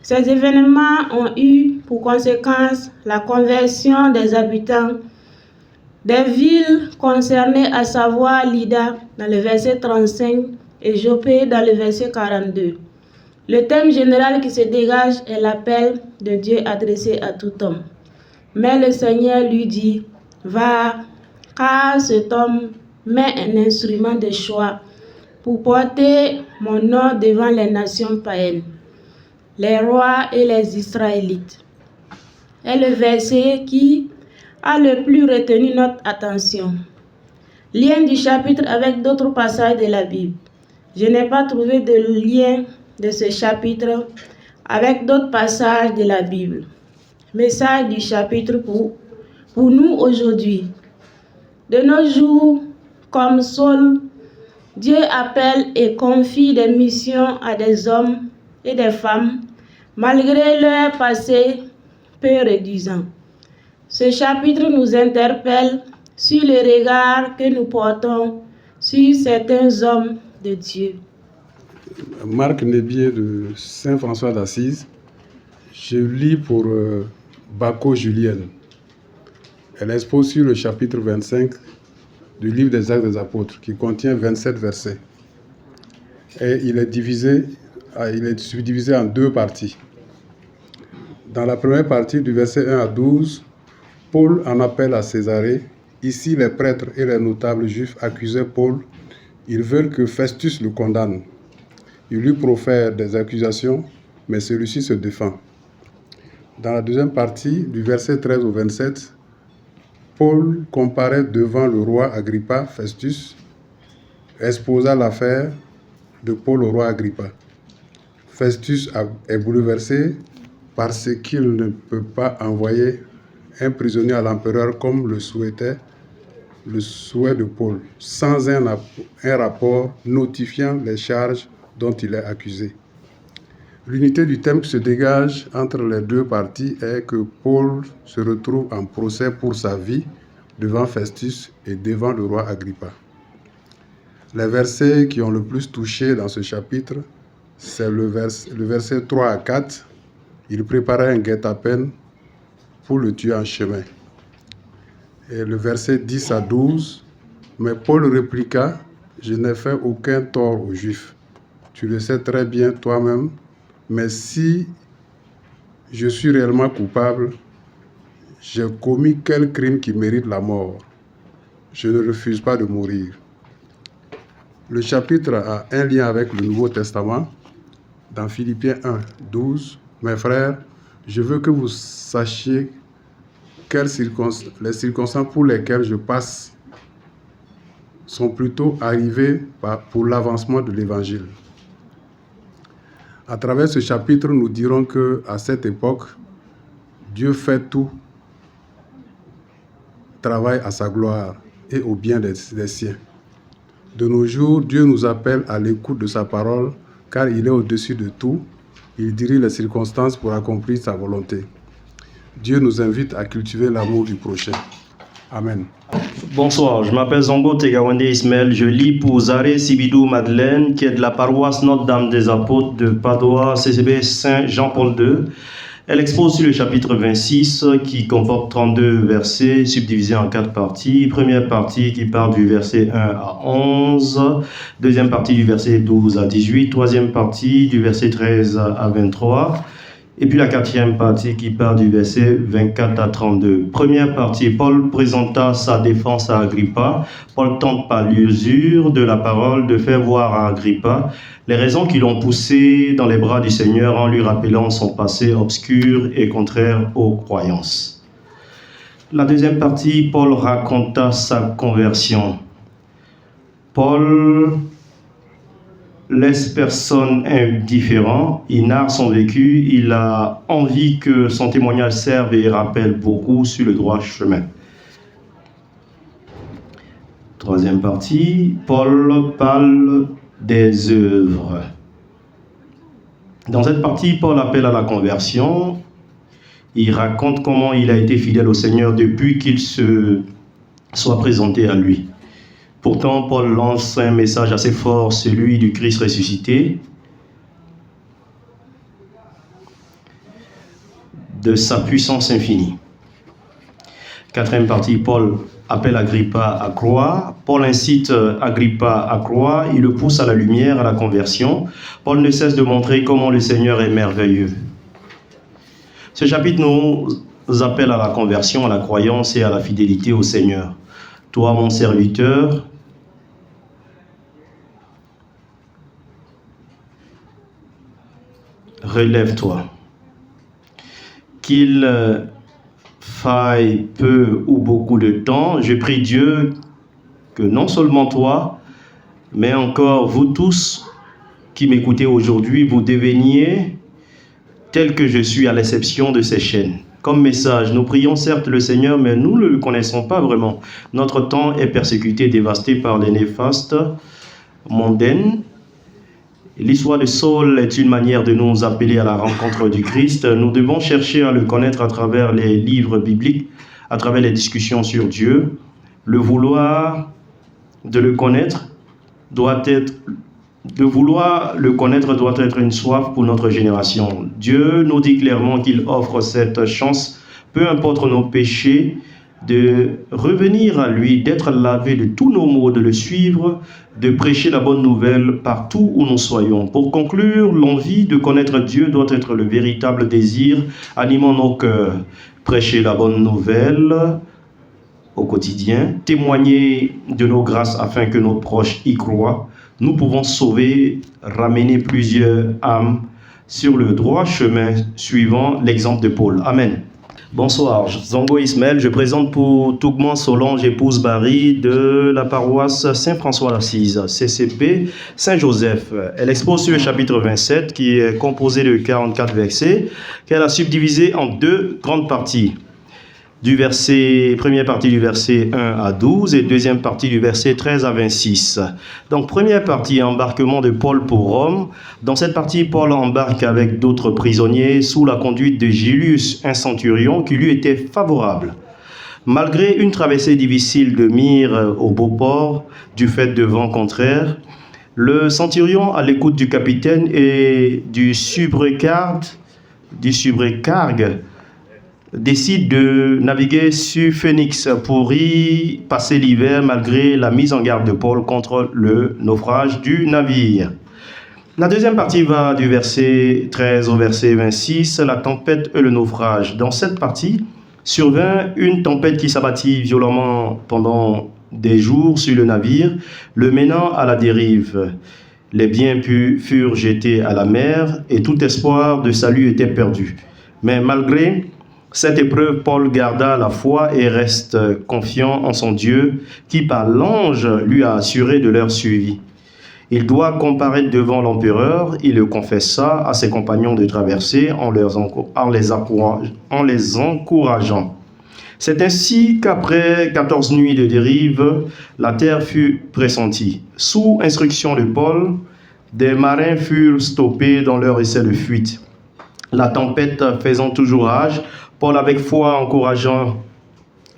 Ces événements ont eu pour conséquence la conversion des habitants des villes concernées, à savoir Lydda dans le verset 35 et Joppé dans le verset 42. Le thème général qui se dégage est l'appel de Dieu adressé à tout homme. Mais le Seigneur lui dit, « Va, car cet homme met un instrument de choix pour porter mon nom devant les nations païennes, les rois et les Israélites. » Est le verset qui a le plus retenu notre attention. Lien du chapitre avec d'autres passages de la Bible. Je n'ai pas trouvé de lien de ce chapitre avec d'autres passages de la Bible. Message du chapitre pour nous aujourd'hui. De nos jours, comme Saul, Dieu appelle et confie des missions à des hommes et des femmes, malgré leur passé peu réduisant. Ce chapitre nous interpelle sur le regard que nous portons sur certains hommes de Dieu. Marc Nébier de Saint François d'Assise. Je lis pour Bacco Julienne. Elle expose sur le chapitre 25 du livre des Actes des Apôtres qui contient 27 versets. Et il est subdivisé en 2 parties. Dans la première partie, du verset 1 à 12, Paul en appelle à Césarée. Ici, les prêtres et les notables juifs accusaient Paul. Ils veulent que Festus le condamne. Il lui profère des accusations, mais celui-ci se défend. Dans la deuxième partie, du verset 13 au 27, Paul comparaît devant le roi Agrippa, Festus, exposa l'affaire de Paul au roi Agrippa. Festus est bouleversé parce qu'il ne peut pas envoyer un prisonnier à l'empereur comme le souhaitait le souhait de Paul, sans un rapport notifiant les charges dont il est accusé. L'unité du thème qui se dégage entre les 2 parties est que Paul se retrouve en procès pour sa vie devant Festus et devant le roi Agrippa. Les versets qui ont le plus touché dans ce chapitre, c'est le verset 3 à 4. Il préparait un guet-apens pour le tuer en chemin. et le verset 10 à 12. Mais Paul répliqua, « Je n'ai fait aucun tort aux Juifs. Tu le sais très bien toi-même, mais si je suis réellement coupable, j'ai commis quel crime qui mérite la mort. Je ne refuse pas de mourir. » Le chapitre a un lien avec le Nouveau Testament. Dans Philippiens 1, 12, « Mes frères, je veux que vous sachiez les circonstances pour lesquelles je passe sont plutôt arrivées pour l'avancement de l'Évangile. » À travers ce chapitre, nous dirons qu'à cette époque, Dieu fait tout, travaille à sa gloire et au bien des siens. De nos jours, Dieu nous appelle à l'écoute de sa parole, car il est au-dessus de tout. Il dirige les circonstances pour accomplir sa volonté. Dieu nous invite à cultiver l'amour du prochain. Amen. Bonsoir, je m'appelle Zongo Tegawande Ismaël. Je lis pour Zaré Sibidou Madeleine, qui est de la paroisse Notre-Dame des Apôtres de Padoua, CCB Saint-Jean-Paul II. Elle expose sur le chapitre 26 qui comporte 32 versets subdivisés en 4 parties. Première partie qui part du verset 1 à 11, deuxième partie du verset 12 à 18, troisième partie du verset 13 à 23, et puis la quatrième partie qui part du verset 24 à 32. Première partie, Paul présenta sa défense à Agrippa. Paul tente par l'usure de la parole de faire voir à Agrippa les raisons qui l'ont poussé dans les bras du Seigneur en lui rappelant son passé obscur et contraire aux croyances. La deuxième partie, Paul raconta sa conversion. Paul laisse personne indifférent, il narre son vécu, il a envie que son témoignage serve et rappelle beaucoup sur le droit chemin. Troisième partie, Paul parle des œuvres. Dans cette partie, Paul appelle à la conversion. Il raconte comment il a été fidèle au Seigneur depuis qu'il se soit présenté à lui. Pourtant, Paul lance un message assez fort, celui du Christ ressuscité, de sa puissance infinie. Quatrième partie, Paul appelle Agrippa à croire. Paul incite Agrippa à croire, il le pousse à la lumière, à la conversion. Paul ne cesse de montrer comment le Seigneur est merveilleux. Ce chapitre nous appelle à la conversion, à la croyance et à la fidélité au Seigneur. Toi, mon serviteur, relève-toi. Qu'il faille peu ou beaucoup de temps, je prie Dieu que non seulement toi, mais encore vous tous qui m'écoutez aujourd'hui, vous deveniez tel que je suis à l'exception de ces chaînes. Comme message, nous prions certes le Seigneur, mais nous ne le connaissons pas vraiment. Notre temps est persécuté, dévasté par les néfastes mondaines. L'histoire de Saul est une manière de nous appeler à la rencontre du Christ. Nous devons chercher à le connaître à travers les livres bibliques, à travers les discussions sur Dieu. Le vouloir de le connaître doit être une soif pour notre génération. Dieu nous dit clairement qu'il offre cette chance, peu importe nos péchés, de revenir à lui, d'être lavé de tous nos maux, de le suivre, de prêcher la bonne nouvelle partout où nous soyons. Pour conclure, l'envie de connaître Dieu doit être le véritable désir animant nos cœurs. Prêcher la bonne nouvelle au quotidien, témoigner de nos grâces afin que nos proches y croient. Nous pouvons sauver, ramener plusieurs âmes sur le droit chemin suivant l'exemple de Paul. Amen. Bonsoir, Zongo Ismaël, je présente pour Tougman Solange, épouse Barry, de la paroisse Saint-François d'Assise, CCP Saint-Joseph. Elle expose sur le chapitre 27, qui est composé de 44 versets, qu'elle a subdivisé en deux grandes parties. Première partie du verset 1 à 12 et deuxième partie du verset 13 à 26. Donc, première partie, embarquement de Paul pour Rome. Dans cette partie, Paul embarque avec d'autres prisonniers sous la conduite de Julius, un centurion qui lui était favorable. Malgré une traversée difficile de Myre au Beauport, du fait de vents contraires, le centurion, à l'écoute du capitaine et du subrécargue, décide de naviguer sur Phoenix pour y passer l'hiver malgré la mise en garde de Paul contre le naufrage du navire. La deuxième partie va du verset 13 au verset 26, la tempête et le naufrage. Dans cette partie, survint une tempête qui s'abattit violemment pendant des jours sur le navire, le menant à la dérive. Les biens furent jetés à la mer et tout espoir de salut était perdu. Mais malgré cette épreuve, Paul garda la foi et reste confiant en son Dieu qui par l'ange lui a assuré de leur suivi. Il doit comparaître devant l'empereur, il le confessa à ses compagnons de traversée en les encourageant. C'est ainsi qu'après 14 nuits de dérive, la terre fut pressentie. Sous instruction de Paul, des marins furent stoppés dans leur essai de fuite. La tempête faisant toujours rage, Paul avec foi encourageant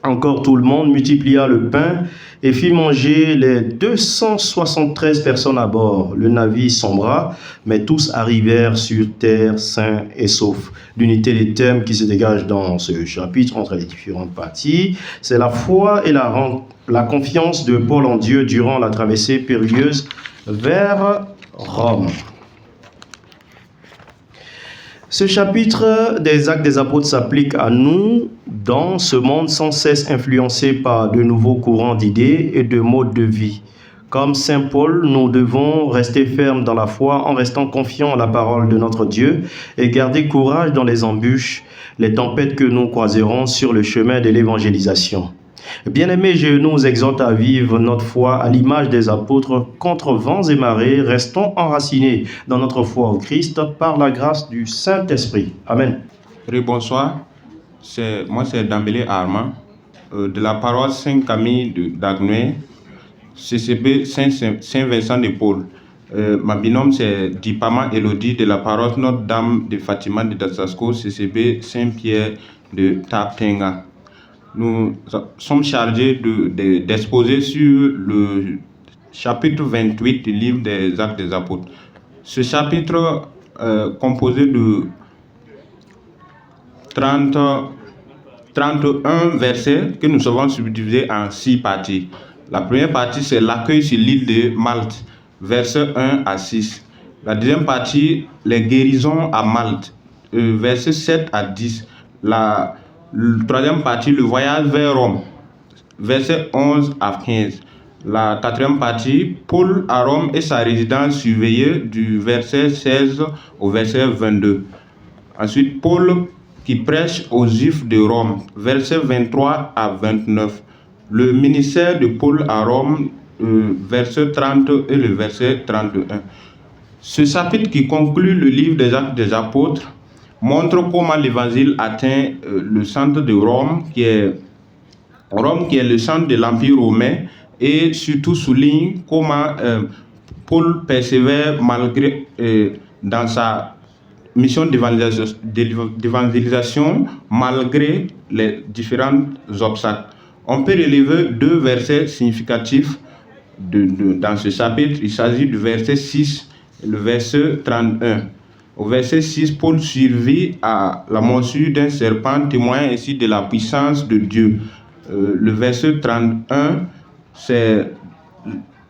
encore tout le monde, multiplia le pain et fit manger les 273 personnes à bord. Le navire sombra, mais tous arrivèrent sur terre sains et saufs. L'unité des thèmes qui se dégage dans ce chapitre entre les différentes parties, c'est la foi et la confiance de Paul en Dieu durant la traversée périlleuse vers Rome. Ce chapitre des Actes des Apôtres s'applique à nous dans ce monde sans cesse influencé par de nouveaux courants d'idées et de modes de vie. Comme Saint Paul, nous devons rester fermes dans la foi en restant confiants en la parole de notre Dieu et garder courage dans les embûches, les tempêtes que nous croiserons sur le chemin de l'évangélisation. Bien-aimés, je nous exhorte à vivre notre foi à l'image des apôtres contre vents et marées. Restons enracinés dans notre foi au Christ par la grâce du Saint-Esprit. Amen. Bonsoir, moi c'est Dambélé Armand, de la paroisse Saint-Camille d'Agnué, CCB Saint-Vincent de Paul. Ma binôme c'est Dipama Elodie de la paroisse Notre-Dame de Fatima de Datsasco, CCB Saint-Pierre de Taptenga. Nous sommes chargés d'exposer sur le chapitre 28 du livre des Actes des Apôtres. Ce chapitre composé de 31 versets que nous avons subdivisés en 6 parties. La première partie, c'est l'accueil sur l'île de Malte, versets 1 à 6. La deuxième partie, les guérisons à Malte, versets 7 à 10. La troisième partie, le voyage vers Rome, versets 11 à 15. La quatrième partie, Paul à Rome et sa résidence surveillée du verset 16 au verset 22. Ensuite, Paul qui prêche aux Juifs de Rome, versets 23 à 29. Le ministère de Paul à Rome, verset 30 et le verset 31. Ce chapitre qui conclut le livre des Actes des Apôtres montre comment l'évangile atteint le centre de Rome, qui est le centre de l'Empire romain, et surtout souligne comment Paul persévère malgré dans sa mission d'évangélisation malgré les différents obstacles. On peut relever 2 versets significatifs dans ce chapitre. Il s'agit du verset 6 et le verset 31. Au verset 6, Paul survit à la morsure d'un serpent, témoignant ainsi de la puissance de Dieu. Le verset 31, c'est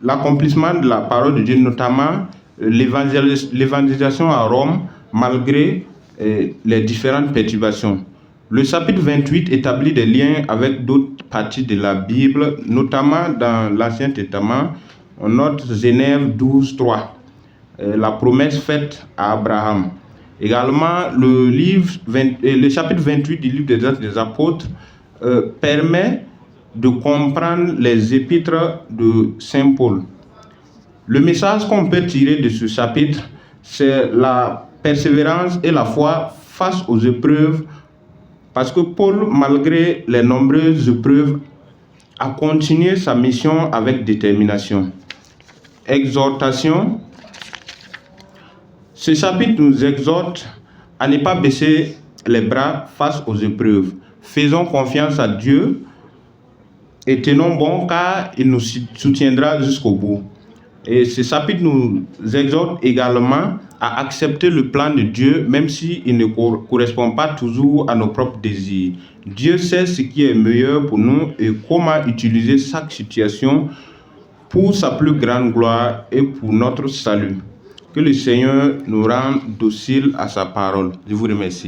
l'accomplissement de la parole de Dieu, notamment l'évangélisation à Rome, malgré les différentes perturbations. Le chapitre 28 établit des liens avec d'autres parties de la Bible, notamment dans l'Ancien Testament. On note Genèse 12, 3. La promesse faite à Abraham. Également, le chapitre 28 du livre des Actes des Apôtres permet de comprendre les épîtres de Saint Paul. Le message qu'on peut tirer de ce chapitre, c'est la persévérance et la foi face aux épreuves, parce que Paul, malgré les nombreuses épreuves, a continué sa mission avec détermination. Exhortation. Ce chapitre nous exhorte à ne pas baisser les bras face aux épreuves. Faisons confiance à Dieu et tenons bon car il nous soutiendra jusqu'au bout. Et ce chapitre nous exhorte également à accepter le plan de Dieu, même s'il ne correspond pas toujours à nos propres désirs. Dieu sait ce qui est meilleur pour nous et comment utiliser chaque situation pour sa plus grande gloire et pour notre salut. Que le Seigneur nous rende dociles à sa parole. Je vous remercie.